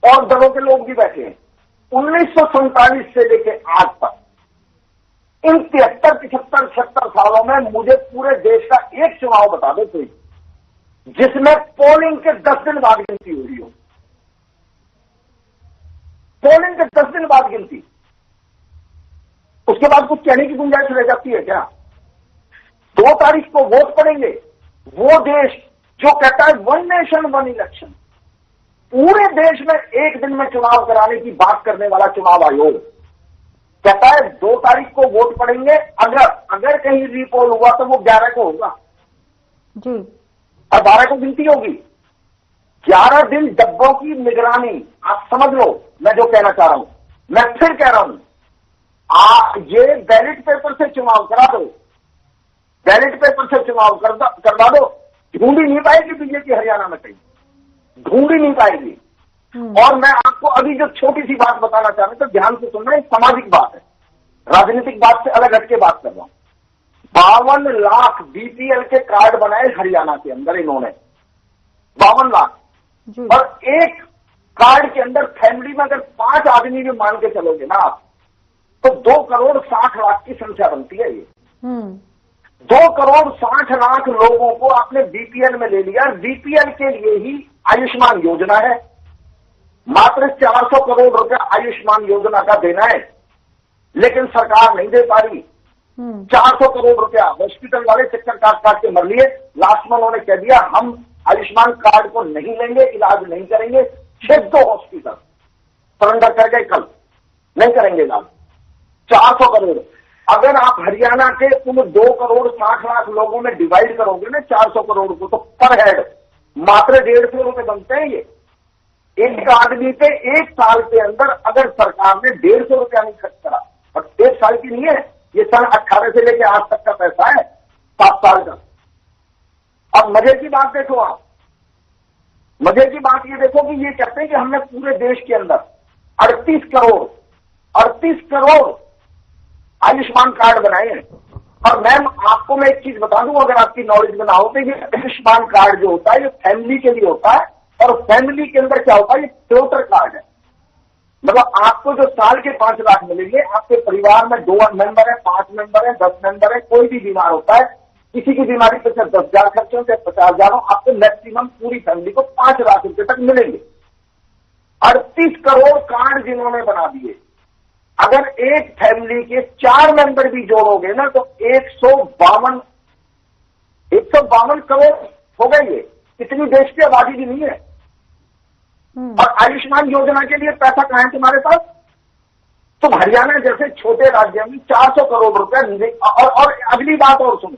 और दलों के लोग भी बैठे हैं, 1947 से लेके आज तक इन 73, 75, 76 सालों में मुझे पूरे देश का एक चुनाव बता दो कोई जिसमें पोलिंग के 10 दिन बाद गिनती हो रही हो। पोलिंग के 10 दिन बाद गिनती, उसके बाद कुछ कहने की गुंजाइश रह जाती है क्या? 2 तारीख को वोट पड़ेंगे। वो देश जो कहता है 1 नेशन 1 इलेक्शन, पूरे देश में एक दिन में चुनाव कराने की बात करने वाला चुनाव आयोग कहता है 2 तारीख को वोट पड़ेंगे, अगर कहीं रीपोल हुआ तो वो 11 को होगा जी, और 12 को गिनती होगी। 11 दिन डब्बों की निगरानी, आप समझ लो मैं जो कहना चाह रहा हूं। मैं फिर कह रहा हूं, ये बैलेट पेपर से चुनाव करा दो, बैलेट पेपर से चुनाव करवा दो, ढूंढ ही नहीं पाएगी बीजेपी हरियाणा में कहीं, ढूंढ ही नहीं पाएगी। और मैं आपको अभी जो छोटी सी बात बताना चाह रहा हूं, तो ध्यान से सुनना, एक सामाजिक बात है, राजनीतिक बात से अलग हटके बात कर रहा हूं। 52 लाख बीपीएल के कार्ड बनाए हरियाणा के अंदर इन्होंने, 52 लाख। और एक कार्ड के अंदर फैमिली में अगर 5 आदमी भी मान के चलोगे ना आप, तो 2,60,00,000 की संख्या बनती है ये। 2,60,00,000 लोगों को आपने बीपीएल में ले लिया। बीपीएल के लिए ही आयुष्मान योजना है, मात्र 400 करोड़ रुपया आयुष्मान योजना का देना है, लेकिन सरकार नहीं दे पा रही। 400 करोड़ रुपया हॉस्पिटल वाले चक्कर काट के मर लिए। लास्ट में उन्होंने कह दिया हम आयुष्मान कार्ड को नहीं लेंगे, इलाज नहीं करेंगे। 6 हॉस्पिटल सरेंडर कर गए, कल नहीं करेंगे इलाज। 400 करोड़ अगर आप हरियाणा के उन 2,60,00,000 लोगों में डिवाइड करोगे ना 400 करोड़ को, तो पर हेड मात्र 150 रुपए बनते हैं। ये एक आदमी पे एक साल के अंदर अगर सरकार ने 150 रुपया नहीं खर्च करा, और 1 साल की नहीं है, ये सन 18 से लेकर आज तक का पैसा है, 7 साल का। अब मजे की बात देखो आप, मजे की बात ये देखो कि ये कहते हैं कि हमने पूरे देश के अंदर 38 करोड़ आयुष्मान कार्ड बनाए हैं। और मैम आपको मैं एक चीज बता दूं, अगर आपकी नॉलेज में ना हो, तो ये आयुष्मान कार्ड जो होता है ये फैमिली के लिए होता है, और फैमिली के अंदर क्या होता है, ये फ्लोटर कार्ड है। मतलब आपको जो साल के 5 लाख मिलेंगे, आपके परिवार में 2 मेंबर है, 5 मेंबर है, 10 मेंबर है, कोई भी बीमार होता है, किसी की बीमारी पे चाहे 10,000 खर्च हो, चाहे 50,000 हो, आपको मैक्सिमम पूरी फैमिली को 5 लाख रुपए तक मिलेंगे। 38 करोड़ कार्ड जिन्होंने बना दिए, अगर एक फैमिली के 4 मेंबर भी जोड़ोगे ना, तो 152 करोड़ हो गए। ये इतनी देश की आबादी भी नहीं है। और आयुष्मान योजना के लिए पैसा कहां है तुम्हारे पास? तुम हरियाणा जैसे छोटे राज्य में 400 करोड़ रुपए। और अगली बात और सुनो,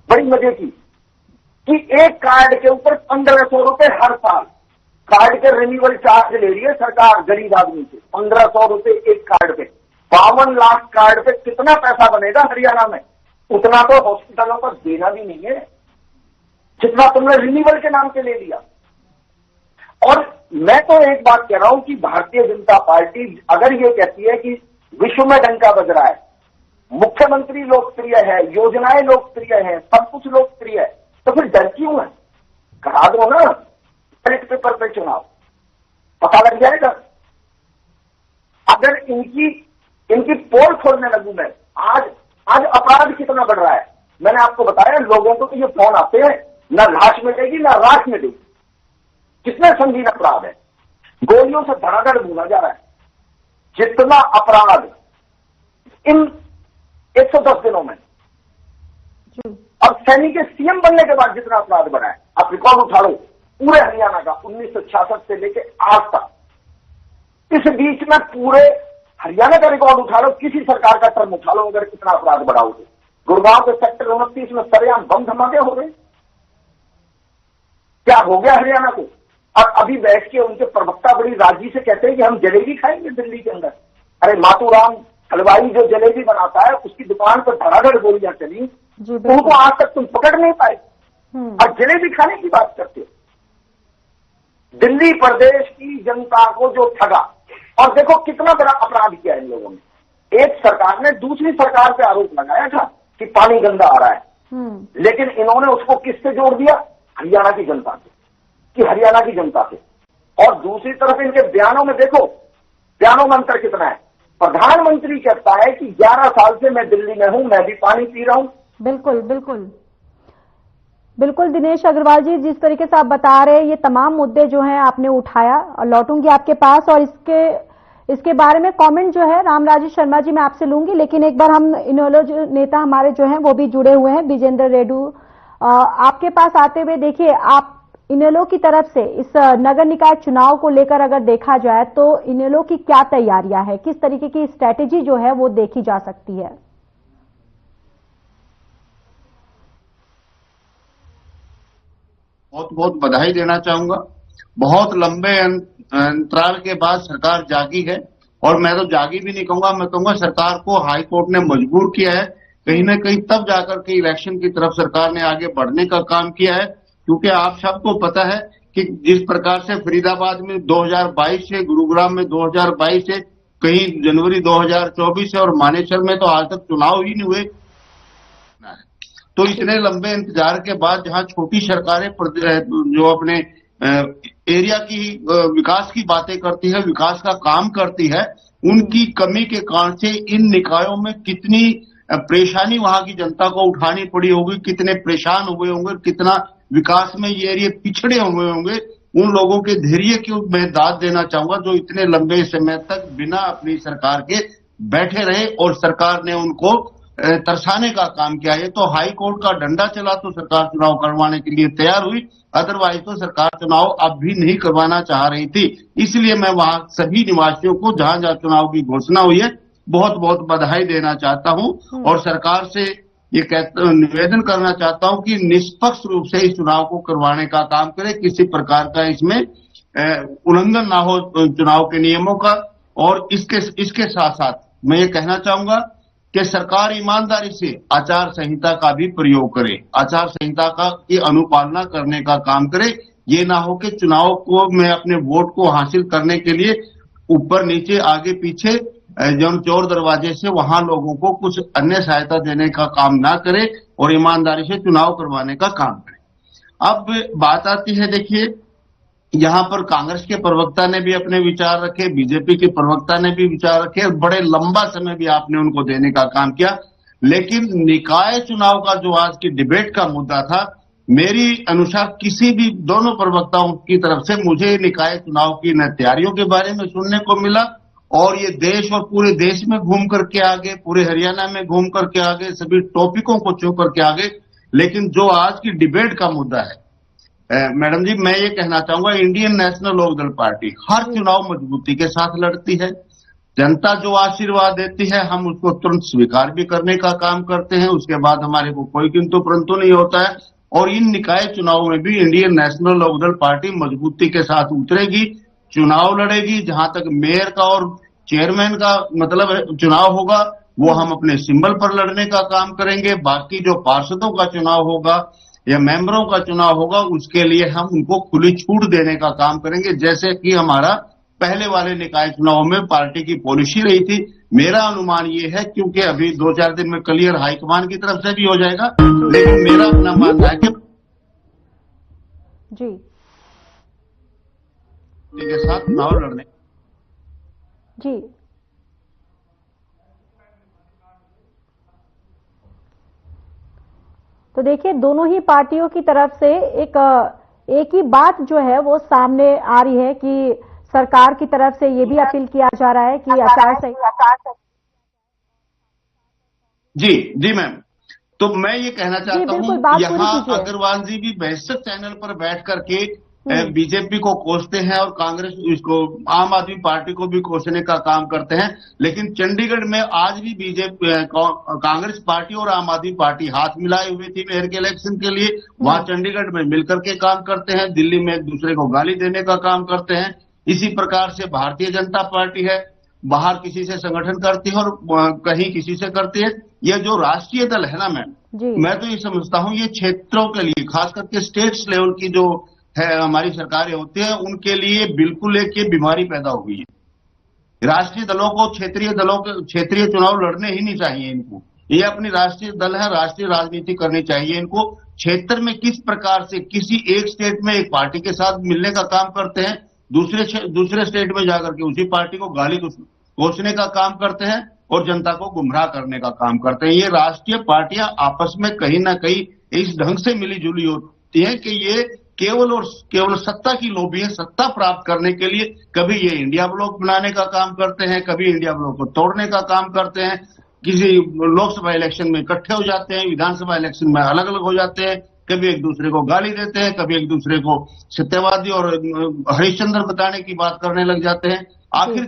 बड़ी मजे की, कि एक कार्ड के ऊपर 1,500 रुपए हर साल कार्ड के रिन्यूअल चार्ज ले रही है सरकार गरीब आदमी से। 1,500 रुपए एक कार्ड पे, 52 लाख कार्ड पे कितना पैसा बनेगा हरियाणा में? उतना तो हॉस्पिटलों पर देना भी नहीं है जितना तुमने रिन्यूअल के नाम पे ले लिया। और मैं तो एक बात कह रहा हूं कि भारतीय जनता पार्टी अगर ये कहती है कि विश्व में डंका बज रहा है, मुख्यमंत्री लोकप्रिय है, योजनाएं लोकप्रिय है, सब कुछ लोकप्रिय है, तो फिर डर क्यों है? करा दो ना बैलेट पेपर पे चुनाव, पता लग जाएगा। अगर इनकी पोल खोलने लगूं मैं, आज अपराध कितना बढ़ रहा है मैंने आपको बताया। लोगों को तो ये फोन आते हैं, ना लाश मिलेगी ना राख मिलेगी। कितने संगीन अपराध है, गोलियों से धड़ाधड़ भूना जा रहा है। जितना अपराध इन 110 दिनों में, और सैनी के सीएम बनने के बाद जितना अपराध बढ़ा है, आप रिकॉर्ड उठा लो पूरे हरियाणा का 1966 से लेकर आज तक। इस बीच में पूरे हरियाणा का रिकॉर्ड उठा लो, किसी सरकार का टर्म उठा लो, अगर कितना अपराध बढ़ा हो। गुड़गांव के सेक्टर 29 में सरेआम बम धमाके हो गए। क्या हो गया हरियाणा को? और अभी बैठ के उनके प्रवक्ता बड़ी राजी से कहते हैं कि हम जलेबी खाएंगे दिल्ली के अंदर। अरे मातूराम हलवाई जो जलेबी बनाता है, उसकी दुकान पर धड़ाधड़ गोलियां चली, उनको आज तक तुम पकड़ नहीं पाए, और जलेबी खाने की बात करते हो। दिल्ली प्रदेश की जनता को जो ठगा, और देखो कितना बड़ा अपराध किया इन लोगों ने। एक सरकार ने दूसरी सरकार पे आरोप लगाया था कि पानी गंदा आ रहा है, लेकिन इन्होंने उसको किससे जोड़ दिया? हरियाणा की जनता से, कि हरियाणा की जनता से। और दूसरी तरफ इनके बयानों में देखो, बयानों में अंतर कितना है। प्रधानमंत्री कहता है कि 11 साल से मैं दिल्ली में हूं, मैं भी पानी पी रहा हूं। बिल्कुल बिल्कुल बिल्कुल दिनेश अग्रवाल जी, जिस तरीके से आप बता रहे हैं, ये तमाम मुद्दे जो हैं आपने उठाया, और लौटूंगी आपके पास और इसके बारे में कमेंट जो है रामराजेश शर्मा जी मैं आपसे लूंगी। लेकिन एक बार हम इनेलो नेता हमारे जो हैं वो भी जुड़े हुए हैं, विजेंद्र रेड्डू, आपके पास आते हुए, देखिए आप इनेलो की तरफ से इस नगर निकाय चुनाव को लेकर अगर देखा जाए तो इनेलो की क्या तैयारियां है, किस तरीके की स्ट्रैटेजी जो है वो देखी जा सकती है? बहुत बहुत बधाई देना चाहूंगा। बहुत लंबे अंतराल के बाद सरकार जागी है, और मैं तो जागी भी नहीं कहूंगा, मैं कहूंगा सरकार को हाई कोर्ट ने मजबूर किया है कहीं ना कहीं, तब जाकर के इलेक्शन की तरफ सरकार ने आगे बढ़ने का काम किया है। क्योंकि आप सबको पता है कि जिस प्रकार से फरीदाबाद में 2022 से, गुरुग्राम में 2022 से, कहीं जनवरी 2024 से, और मानेसर में तो आज तक चुनाव ही नहीं हुए। तो इतने लंबे इंतजार के बाद जहां छोटी सरकारें जो अपने एरिया की विकास की बातें करती है, विकास का काम करती है, उनकी कमी के कारण से इन निकायों में कितनी परेशानी वहां की जनता को उठानी पड़ी होगी, कितने परेशान हुए होंगे, कितना विकास में ये एरिया पिछड़े हुए होंगे। उन लोगों के धैर्य की मैं दाद देना चाहूंगा जो इतने लंबे समय तक बिना अपनी सरकार के बैठे रहे, और सरकार ने उनको तरसाने का काम किया है। तो हाई कोर्ट का डंडा चला तो सरकार चुनाव करवाने के लिए तैयार हुई, अदरवाइज तो सरकार चुनाव अब भी नहीं करवाना चाह रही थी। इसलिए मैं वहां सभी निवासियों को जहां जहां चुनाव की घोषणा हुई है बहुत बहुत बधाई देना चाहता हूं, और सरकार से ये निवेदन करना चाहता हूं कि निष्पक्ष रूप से इस चुनाव को करवाने का काम करे, किसी प्रकार का इसमें उल्लंघन ना हो चुनाव के नियमों का। और इसके साथ साथ मैं ये कहना चाहूंगा कि सरकार ईमानदारी से आचार संहिता का भी प्रयोग करे, आचार संहिता की अनुपालना करने का काम करे। ये ना हो कि चुनाव को में अपने वोट को हासिल करने के लिए ऊपर नीचे आगे पीछे जो चोर दरवाजे से वहां लोगों को कुछ अन्य सहायता देने का काम ना करे, और ईमानदारी से चुनाव करवाने का काम करे। अब बात आती है, देखिए यहाँ पर कांग्रेस के प्रवक्ता ने भी अपने विचार रखे, बीजेपी के प्रवक्ता ने भी विचार रखे, बड़े लंबा समय भी आपने उनको देने का काम किया। लेकिन निकाय चुनाव का जो आज की डिबेट का मुद्दा था, मेरी अनुसार किसी भी दोनों प्रवक्ताओं की तरफ से मुझे निकाय चुनाव की न तैयारियों के बारे में सुनने को मिला, और ये देश और पूरे देश में घूम करके आगे, पूरे हरियाणा में घूम करके आगे, सभी टॉपिकों को छू करके आगे। लेकिन जो आज की डिबेट का मुद्दा है मैडम जी, मैं ये कहना चाहूंगा, इंडियन नेशनल लोकदल पार्टी हर चुनाव मजबूती के साथ लड़ती है। जनता जो आशीर्वाद देती है हम उसको तुरंत स्वीकार भी करने का काम करते हैं, उसके बाद हमारे को कोई किंतु परंतु नहीं होता है। और इन निकाय चुनाव में भी इंडियन नेशनल लोकदल पार्टी मजबूती के साथ उतरेगी, चुनाव लड़ेगी। जहां तक मेयर का और चेयरमैन का मतलब चुनाव होगा वो हम अपने सिंबल पर लड़ने का काम करेंगे। बाकी जो पार्षदों का चुनाव होगा या मेंबरों का चुनाव होगा उसके लिए हम उनको खुली छूट देने का काम करेंगे, जैसे कि हमारा पहले वाले निकाय चुनाव में पार्टी की पॉलिसी रही थी। मेरा अनुमान ये है, क्योंकि अभी 2-4 दिन में क्लियर हाईकमान की तरफ से भी हो जाएगा, लेकिन मेरा अपना मानना है कि जी के साथ चुनाव लड़ने जी तो देखिए दोनों ही पार्टियों की तरफ से एक ही बात जो है वो सामने आ रही है कि सरकार की तरफ से ये भी अपील किया जा रहा है कि आचार संहिता। जी मैम, तो मैं ये कहना चाहता हूँ, यहाँ अग्रवाल जी भी बेहतर चैनल पर बैठ करके बीजेपी को कोसते हैं और कांग्रेस इसको आम आदमी पार्टी को भी कोसने का काम करते हैं। लेकिन चंडीगढ़ में आज भी बीजेपी कांग्रेस पार्टी और आम आदमी पार्टी हाथ मिलाए हुए थी मेयर के इलेक्शन के लिए। वहां चंडीगढ़ में मिलकर के काम करते हैं, दिल्ली में एक दूसरे को गाली देने का काम करते हैं। इसी प्रकार से भारतीय जनता पार्टी है, बाहर किसी से संगठन करती है और कहीं किसी से करती है। ये जो राष्ट्रीय दल है ना मैम, मैं तो ये समझता हूँ ये क्षेत्रों के लिए, खास करके स्टेट्स लेवल की जो है हमारी सरकारें होती है, उनके लिए बिल्कुल एक ये बीमारी पैदा हो गई है। राष्ट्रीय दलों को क्षेत्रीय चुनाव लड़ने ही नहीं चाहिए इनको। ये अपनी राष्ट्रीय दल है, राष्ट्रीय राजनीति करनी चाहिए इनको। क्षेत्र में किस प्रकार से किसी एक स्टेट में एक पार्टी के साथ मिलने का काम करते हैं, दूसरे स्टेट में जाकर के उसी पार्टी को गाली कोसने का काम करते हैं और जनता को गुमराह करने का काम करते हैं। ये राष्ट्रीय पार्टियां आपस में कहीं ना कहीं इस ढंग से मिली जुली होती हैं कि ये केवल सत्ता की लोभी है, सत्ता प्राप्त करने के लिए कभी ये इंडिया ब्लॉक बनाने का काम करते हैं, कभी इंडिया ब्लॉक को तोड़ने का काम करते हैं। किसी लोकसभा इलेक्शन में इकट्ठे हो जाते हैं, विधानसभा इलेक्शन में अलग अलग हो जाते हैं, कभी एक दूसरे को गाली देते हैं, कभी एक दूसरे को सत्यवादी और हरिश्चंद्र बताने की बात करने लग जाते हैं। आखिर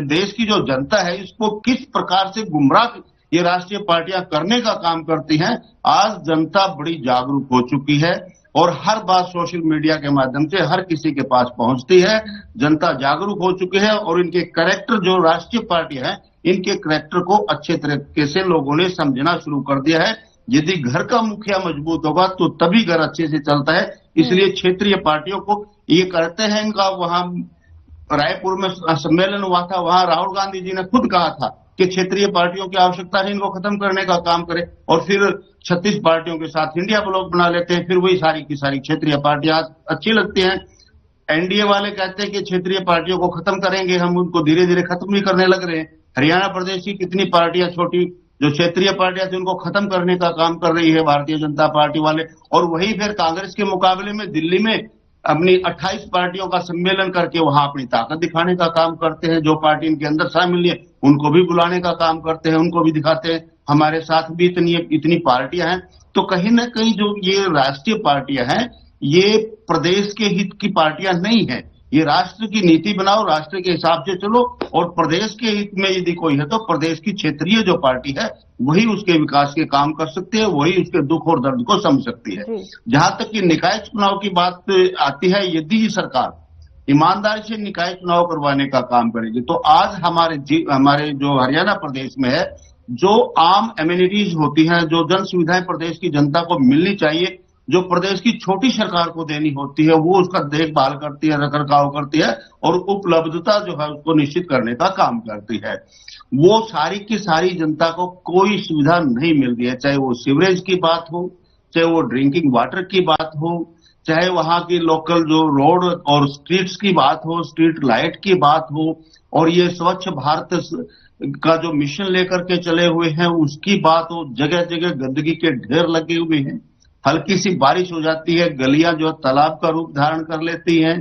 देश की जो जनता है इसको किस प्रकार से गुमराह ये राष्ट्रीय पार्टियां करने का काम करती हैं। आज जनता बड़ी जागरूक हो चुकी है और हर बात सोशल मीडिया के माध्यम से हर किसी के पास पहुंचती है। जनता जागरूक हो चुकी है और इनके कैरेक्टर जो राष्ट्रीय पार्टी है, इनके कैरेक्टर को अच्छे तरीके से लोगों ने समझना शुरू कर दिया है। यदि घर का मुखिया मजबूत होगा तो तभी घर अच्छे से चलता है। इसलिए क्षेत्रीय पार्टियों को ये करते हैं। इनका वहां रायपुर में सम्मेलन हुआ था, वहां राहुल गांधी जी ने खुद कहा था कि क्षेत्रीय पार्टियों की आवश्यकता है, इनको खत्म करने का काम करें। और फिर 36 पार्टियों के साथ इंडिया ब्लॉक बना लेते हैं। फिर वही सारी की सारी क्षेत्रीय पार्टियां अच्छी लगती हैं। एनडीए वाले कहते हैं कि क्षेत्रीय पार्टियों को खत्म करेंगे, हम उनको धीरे धीरे खत्म भी करने लग रहे हैं। हरियाणा प्रदेश की कितनी पार्टियां छोटी जो क्षेत्रीय पार्टियां थी उनको खत्म करने का काम कर रही है भारतीय जनता पार्टी वाले। और वही फिर कांग्रेस के मुकाबले में दिल्ली में अपनी 28 पार्टियों का सम्मेलन करके वहां अपनी ताकत दिखाने का काम करते हैं। जो पार्टी इनके अंदर शामिल है उनको भी बुलाने का काम करते हैं, उनको भी दिखाते हैं हमारे साथ भी इतनी पार्टियां हैं। तो कहीं ना कहीं जो ये राष्ट्रीय पार्टियां हैं ये प्रदेश के हित की पार्टियां नहीं है। ये राष्ट्र की नीति बनाओ, राष्ट्र के हिसाब से चलो और प्रदेश के हित में यदि कोई है तो प्रदेश की क्षेत्रीय जो पार्टी है वही उसके विकास के काम कर सकती है, वही उसके दुख और दर्द को समझ सकती है। जहां तक कि निकाय चुनाव की बात आती है, यदि सरकार ईमानदारी से निकाय चुनाव करवाने का काम करेगी तो आज हमारे जो हरियाणा प्रदेश में है, जो आम एमिनिटीज होती हैं, जो जन सुविधाएं प्रदेश की जनता को मिलनी चाहिए, जो प्रदेश की छोटी सरकार को देनी होती है, वो उसका देखभाल करती है, रखरखाव करती है और उपलब्धता जो है उसको निश्चित करने का काम करती है। वो सारी की सारी जनता को कोई सुविधा नहीं मिल रही है, चाहे वो सीवरेज की बात हो, चाहे वो ड्रिंकिंग वाटर की बात हो, चाहे वहां की लोकल जो रोड और स्ट्रीट्स की बात हो, स्ट्रीट लाइट की बात हो, और ये स्वच्छ भारत का जो मिशन लेकर के चले हुए हैं उसकी बात हो। जगह जगह गंदगी के ढेर लगे हुए हैं, हल्की सी बारिश हो जाती है, गलियां जो तालाब का रूप धारण कर लेती हैं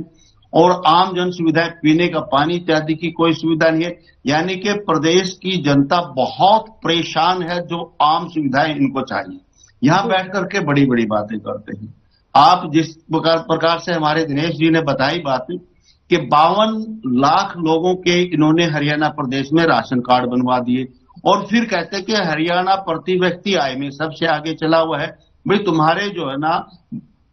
और आम जन सुविधाएं, पीने का पानी इत्यादि की कोई सुविधा नहीं है। यानी कि प्रदेश की जनता बहुत परेशान है, जो आम सुविधाएं इनको चाहिए। यहां बैठ करके बड़ी बड़ी बातें करते हैं। आप जिस प्रकार से हमारे दिनेश जी ने बताई बात कि 52 लाख लोगों के इन्होंने हरियाणा प्रदेश में राशन कार्ड बनवा दिए और फिर कहते हैं कि हरियाणा प्रति व्यक्ति आय में सबसे आगे चला हुआ है। भाई तुम्हारे जो है ना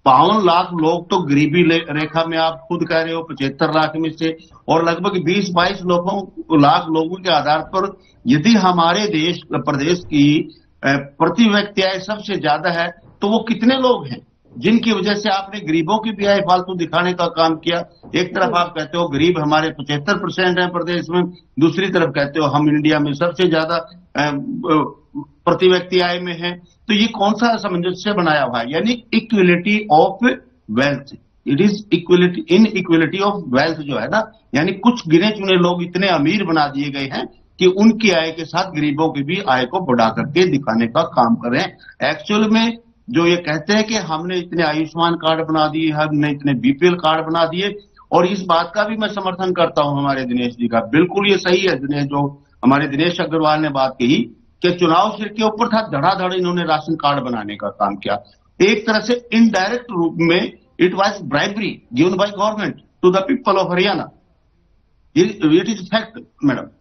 52 लाख लोग तो गरीबी रेखा में, आप खुद कह रहे हो 75 लाख में से, और लगभग 20-22 लाख लोगों के आधार पर यदि हमारे प्रदेश की प्रति व्यक्ति आय सबसे ज्यादा है तो वो कितने लोग हैं जिनकी वजह से आपने गरीबों की भी आय फालतू दिखाने का काम किया। एक तरफ आप कहते हो गरीब हमारे 75% है प्रदेश में, दूसरी तरफ कहते हो हम इंडिया में सबसे ज्यादा प्रति व्यक्ति आय में है। तो ये कौन सा सामंजस्य बनाया हुआ है? यानी equality of wealth, it is equality in equality of wealth जो है ना, यानी कुछ गिने चुने लोग इतने अमीर बना दिए गए हैं कि उनकी आय के साथ गरीबों की भी आय को बढ़ा करके दिखाने का काम कर रहे हैं। एक्चुअल में जो ये कहते हैं कि हमने इतने आयुष्मान कार्ड बना दिए, हमने इतने बीपीएल कार्ड बना दिए, और इस बात का भी मैं समर्थन करता हूं हमारे दिनेश जी का, बिल्कुल ये सही है। जो हमारे दिनेश अग्रवाल ने बात कही कि चुनाव सिर के ऊपर था, धड़ाधड़ इन्होंने राशन कार्ड बनाने का काम किया। एक तरह से इनडायरेक्ट रूप में it was bribery given by government to the people of Haryana. It is fact madam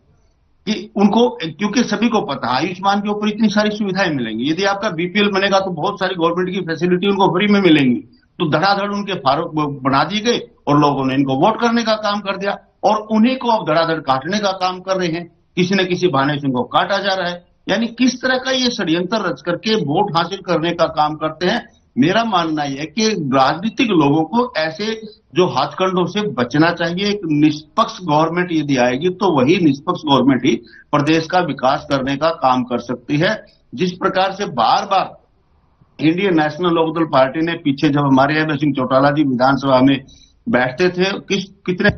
कि उनको, क्योंकि सभी को पता है आयुष्मान के ऊपर इतनी सारी सुविधाएं मिलेंगी, यदि आपका बीपीएल बनेगा तो बहुत सारी गवर्नमेंट की फैसिलिटी उनको फ्री में मिलेंगी। तो धड़ाधड़ उनके फारूक बना दिए गए और लोगों ने इनको वोट करने का काम कर दिया और उन्हीं को अब धड़ाधड़ काटने का काम कर रहे हैं। किसी न किसी बहाने से उनको काटा जा रहा है। यानी किस तरह का ये षड्यंत्र रच करके वोट हासिल करने का काम करते हैं। मेरा मानना यह है कि राजनीतिक लोगों को ऐसे जो हाथकंडों से बचना चाहिए। एक निष्पक्ष गवर्नमेंट यदि आएगी तो वही निष्पक्ष गवर्नमेंट ही प्रदेश का विकास करने का काम कर सकती है। जिस प्रकार से बार बार इंडियन नेशनल लोकदल पार्टी ने पीछे जब हमारे अभय सिंह चौटाला जी विधानसभा में बैठते थे कितने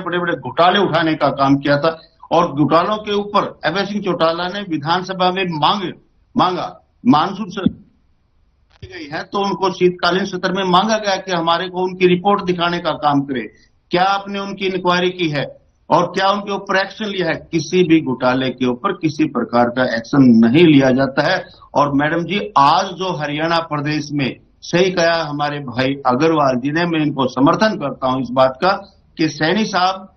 बड़े बड़े घोटाले उठाने का काम किया था, और घोटालों के ऊपर अभय सिंह चौटाला ने विधानसभा में मांगा मानसून से गई है तो उनको शीतकालीन सत्र में मांगा गया कि हमारे को उनकी रिपोर्ट दिखाने का काम करे। क्या आपने उनकी इंक्वायरी की है और क्या उनके ऊपर एक्शन लिया है? किसी भी घोटाले के ऊपर किसी प्रकार का एक्शन नहीं लिया जाता है। और मैडम जी, आज जो हरियाणा प्रदेश में सही कहा हमारे भाई अग्रवाल जी ने, मैं इनको समर्थन करता हूं इस बात का कि सैनी साहब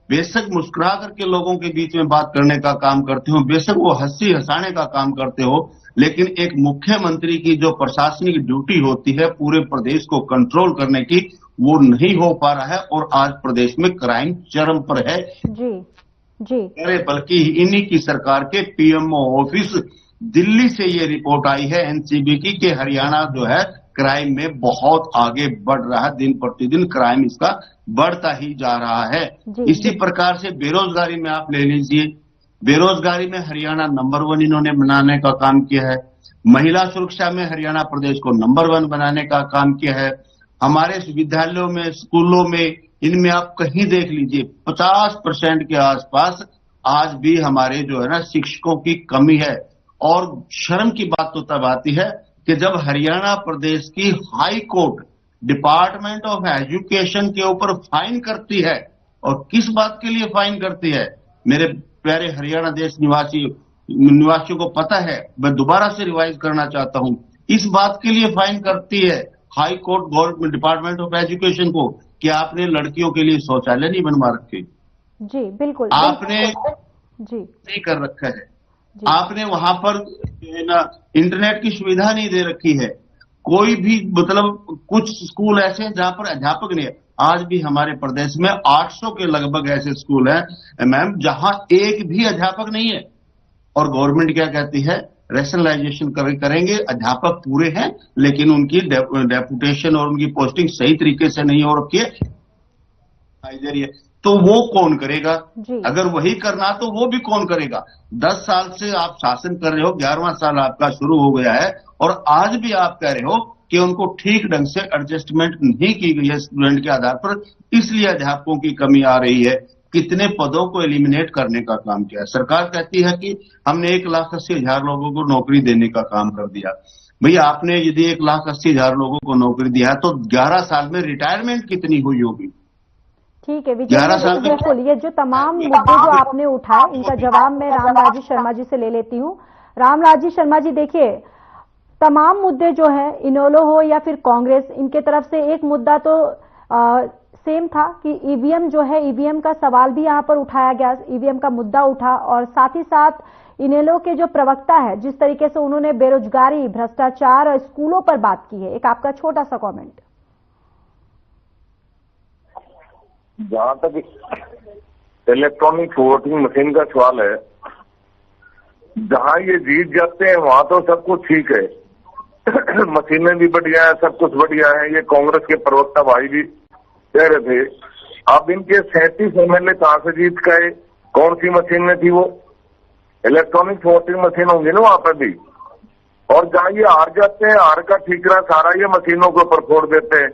बेशक मुस्कुरा करके लोगों के बीच में बात करने का काम करते हो, बेशक वो हंसी हंसाने का काम करते हो, लेकिन एक मुख्यमंत्री की जो प्रशासनिक ड्यूटी होती है पूरे प्रदेश को कंट्रोल करने की, वो नहीं हो पा रहा है। और आज प्रदेश में क्राइम चरम पर है जी। अरे बल्कि इन्हीं की सरकार के पीएमओ ऑफिस दिल्ली से ये रिपोर्ट आई है एनसीबी की कि हरियाणा जो है क्राइम में बहुत आगे बढ़ रहा है। दिन प्रतिदिन क्राइम इसका बढ़ता ही जा रहा है। इसी प्रकार से बेरोजगारी में आप ले लीजिए, बेरोजगारी में हरियाणा नंबर 1 इन्होंने बनाने का काम किया है। महिला सुरक्षा में हरियाणा प्रदेश को नंबर 1 बनाने का काम किया है। हमारे विद्यालयों में, स्कूलों में, इनमें आप कहीं देख लीजिए 50% के आसपास आज भी हमारे जो है ना शिक्षकों की कमी है। और शर्म की बात तो तब आती है कि जब हरियाणा प्रदेश की high court department of education के ऊपर फाइन करती है। और किस बात के लिए फाइन करती है? मेरे प्यारे हरियाणा देश निवासियों को पता है, मैं दोबारा से रिवाइज करना चाहता हूं। इस बात के लिए फाइन करती है high court government department of education को कि आपने लड़कियों के लिए शौचालय नहीं बनवा रखे। जी बिल्कुल, आपने जी नहीं कर रखा है। आपने वहां पर ना इंटरनेट की सुविधा नहीं दे रखी है। कोई भी मतलब कुछ स्कूल ऐसे हैं जहां पर अध्यापक नहीं है। आज भी हमारे प्रदेश में 800 के लगभग ऐसे स्कूल हैं मैम जहां एक भी अध्यापक नहीं है। और गवर्नमेंट क्या कहती है? रैशनलाइजेशन करेंगे, अध्यापक पूरे हैं लेकिन उनकी डेपुटेशन और उनकी पोस्टिंग सही तरीके से नहीं हो रखी है। तो वो कौन करेगा? अगर वही करना तो वो भी कौन करेगा? 10 साल से आप शासन कर रहे हो, 11वां साल आपका शुरू हो गया है और आज भी आप कह रहे हो कि उनको ठीक ढंग से एडजस्टमेंट नहीं की गई है स्टूडेंट के आधार पर, इसलिए अध्यापकों की कमी आ रही है। कितने पदों को एलिमिनेट करने का काम किया? सरकार कहती है कि हमने 1,80,000 लोगों को नौकरी देने का काम कर दिया। भैया आपने यदि 1,80,000 लोगों को नौकरी दिया तो 11 साल में रिटायरमेंट कितनी हुई होगी? ठीक है विजय, बिल्कुल ये जो तमाम मुद्दे जो आपने उठाए इनका जवाब मैं रामराजी शर्मा जी से ले लेती हूँ। रामराजी शर्मा जी, देखिए तमाम मुद्दे जो है इनेलो हो या फिर कांग्रेस, इनके तरफ से एक मुद्दा तो सेम था कि ईवीएम जो है, ईवीएम का सवाल भी यहाँ पर उठाया गया, ईवीएम का मुद्दा उठा। और साथ ही साथ इनेलो के जो प्रवक्ता है जिस तरीके से उन्होंने बेरोजगारी, भ्रष्टाचार और स्कूलों पर बात की है, एक आपका छोटा सा कमेंट। जहां तक इलेक्ट्रॉनिक वोटिंग मशीन का सवाल है, जहां ये जीत जाते हैं वहां तो सब कुछ ठीक है, मशीनें भी बढ़िया है, सब कुछ बढ़िया है। ये कांग्रेस के प्रवक्ता भाई भी कह रहे थे। अब इनके 37 एमएलए कहां से जीत गए? कौन सी मशीन में थी वो? इलेक्ट्रॉनिक वोटिंग मशीन होंगी ना वहां पर भी। और जहां ये हार जाते हैं, हार का ठीकरा सारा ये मशीनों के ऊपर फोड़ देते हैं।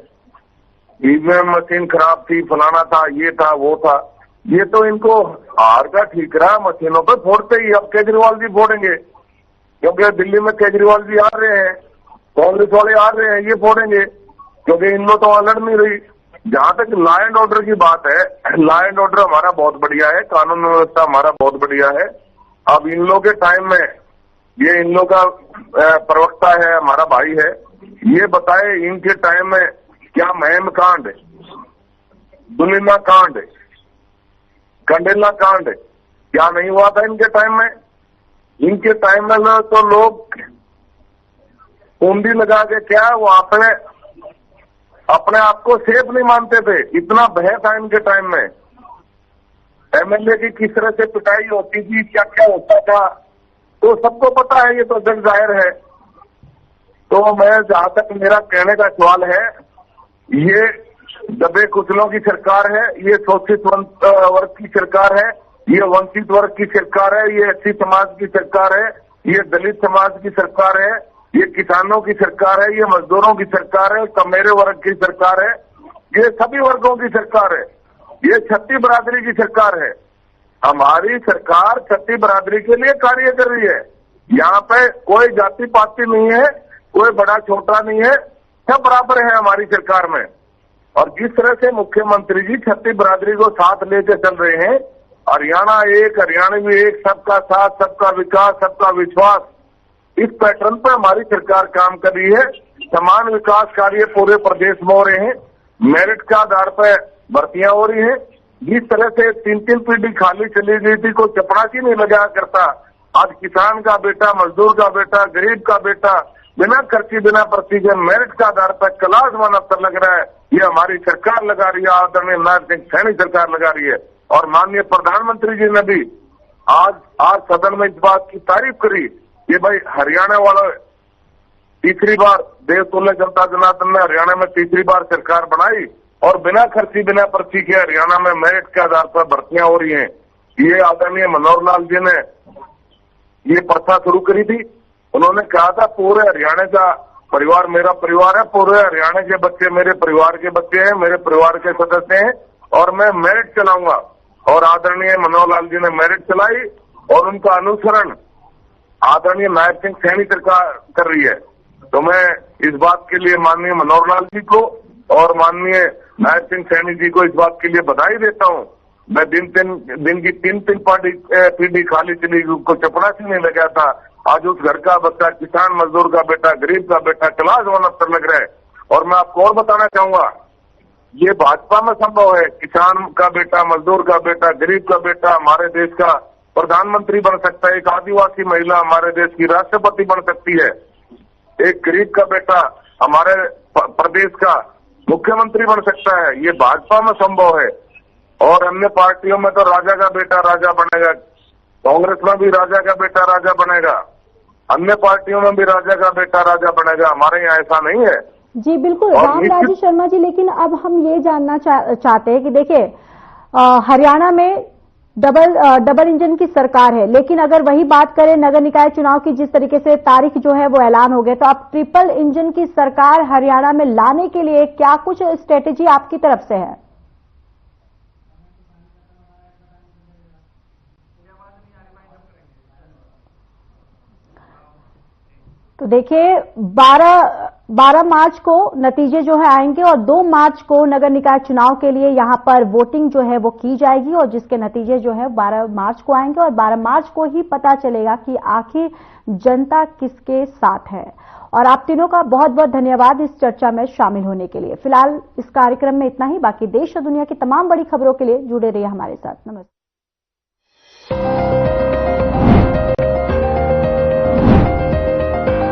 ईवीएम मशीन खराब थी, फलाना था, ये था, वो था। ये तो इनको हार का ठीकरा मशीनों पर फोड़ते ही। अब केजरीवाल जी फोड़ेंगे क्योंकि दिल्ली में केजरीवाल जी आ रहे हैं, कांग्रेस वाले आ रहे हैं, ये फोड़ेंगे क्योंकि इन लोग तो वहां लड़ नहीं रही। जहां तक लॉ एंड ऑर्डर की बात है, लॉ एंड ऑर्डर हमारा बहुत बढ़िया है, कानून व्यवस्था हमारा बहुत बढ़िया है। अब इन लोग के टाइम में, ये इन लोग का प्रवक्ता है, हमारा भाई है, ये बताए इनके टाइम में क्या महम कांड, दुलिमा कांड, कंडेला कांड क्या नहीं हुआ था इनके टाइम में? इनके टाइम में तो लोग कुंडी लगा के क्या वो अपने आप को सेफ नहीं मानते थे, इतना भय था इनके टाइम में। एमएलए की किस तरह से पिटाई होती थी, क्या क्या होता था, तो सबको पता है, ये तो जग जाहिर है। तो मैं जहां तक मेरा कहने का सवाल है, ये दबे कुचलों की सरकार है, ये शोषित वर्ग की सरकार है, ये वंचित वर्ग की सरकार है, ये एससी समाज की सरकार है, ये दलित समाज की सरकार है, ये किसानों की सरकार है, ये मजदूरों की सरकार है, कमेरे वर्ग की सरकार है, ये सभी वर्गों की सरकार है, ये छत्ती बरादरी की सरकार है। हमारी सरकार छत्ती बरादरी के लिए कार्य कर रही है। यहाँ पे कोई जाति पाति नहीं है, कोई बड़ा छोटा नहीं है, सब बराबर है हमारी सरकार में। और जिस तरह से मुख्यमंत्री जी छत्ती बरादरी को साथ लेकर चल रहे हैं, हरियाणा एक, हरियाणवी एक, सबका साथ, सबका विकास, सबका विश्वास, इस पैटर्न पर हमारी सरकार काम कर रही है। समान विकास कार्य पूरे प्रदेश में हो रहे हैं, मेरिट के आधार पर भर्तियां हो रही हैं। जिस तरह से 3-3 पीढ़ी खाली चली गई थी, कोई चपरासी नहीं लगाया करता, आज किसान का बेटा, मजदूर का बेटा, गरीब का बेटा बिना खर्ची बिना पर्ची के मेरिट के आधार पर क्लास 1 अफसर लग रहा है। ये हमारी सरकार लगा रही है, आदरणीय नायब सिंह सैनी सरकार लगा रही है। और माननीय प्रधानमंत्री जी ने भी आज सदन में इस बात की तारीफ करी कि भाई हरियाणा वाले तीसरी बार देवतुल्य जनता जनार्दन ने हरियाणा में तीसरी बार सरकार बनाई और बिना खर्ची बिना पर्ची के हरियाणा में मेरिट के आधार पर भर्तियां हो रही हैं। ये आदरणीय मनोहर लाल जी ने ये प्रथा शुरू करी थी। उन्होंने कहा था पूरे हरियाणा का परिवार मेरा परिवार है, पूरे हरियाणा के बच्चे मेरे परिवार के बच्चे हैं, मेरे परिवार के सदस्य हैं और मैं मेरिट चलाऊंगा। और आदरणीय मनोहर लाल जी ने मेरिट चलाई और उनका अनुसरण आदरणीय नायब सिंह सैनी सरकार कर रही है। तो मैं इस बात के लिए माननीय मनोहर लाल जी को और माननीय नायब सिंह सैनी जी को इस बात के लिए बधाई देता हूं। मैं दिन की 3-3 पीढ़ी खाली चली, को चपरासी नहीं लगा था, आज उस घर का बच्चा, किसान मजदूर का बेटा, गरीब का बेटा क्लास 1 अफसर लग रहा है। और मैं आपको और बताना चाहूंगा, ये भाजपा में संभव है। किसान का बेटा, मजदूर का बेटा, गरीब का बेटा हमारे देश का प्रधानमंत्री बन सकता है, एक आदिवासी महिला हमारे देश की राष्ट्रपति बन सकती है, एक गरीब का बेटा हमारे प्रदेश का मुख्यमंत्री बन सकता है। ये भाजपा में संभव है। और अन्य पार्टियों में तो राजा का बेटा राजा बनेगा, कांग्रेस में भी राजा का बेटा राजा बनेगा, अन्य पार्टियों में भी राजा का बेटा राजा बनेगा। हमारे यहाँ ऐसा नहीं है। जी बिल्कुल रामराज शर्मा जी, लेकिन अब हम ये जानना चाहते हैं कि देखिए हरियाणा में डबल इंजन की सरकार है, लेकिन अगर वही बात करें नगर निकाय चुनाव की, जिस तरीके से तारीख जो है वो ऐलान हो गया, तो अब ट्रिपल इंजन की सरकार हरियाणा में लाने के लिए क्या कुछ स्ट्रेटेजी आपकी तरफ से है? तो देखिए 12 मार्च को नतीजे जो है आएंगे और 2 मार्च को नगर निकाय चुनाव के लिए यहां पर वोटिंग जो है वो की जाएगी और जिसके नतीजे जो है 12 मार्च को आएंगे और 12 मार्च को ही पता चलेगा कि आखिर जनता किसके साथ है। और आप तीनों का बहुत बहुत धन्यवाद इस चर्चा में शामिल होने के लिए। फिलहाल इस कार्यक्रम में इतना ही। बाकी देश और दुनिया की तमाम बड़ी खबरों के लिए जुड़े रहिए हमारे साथ। नमस्कार।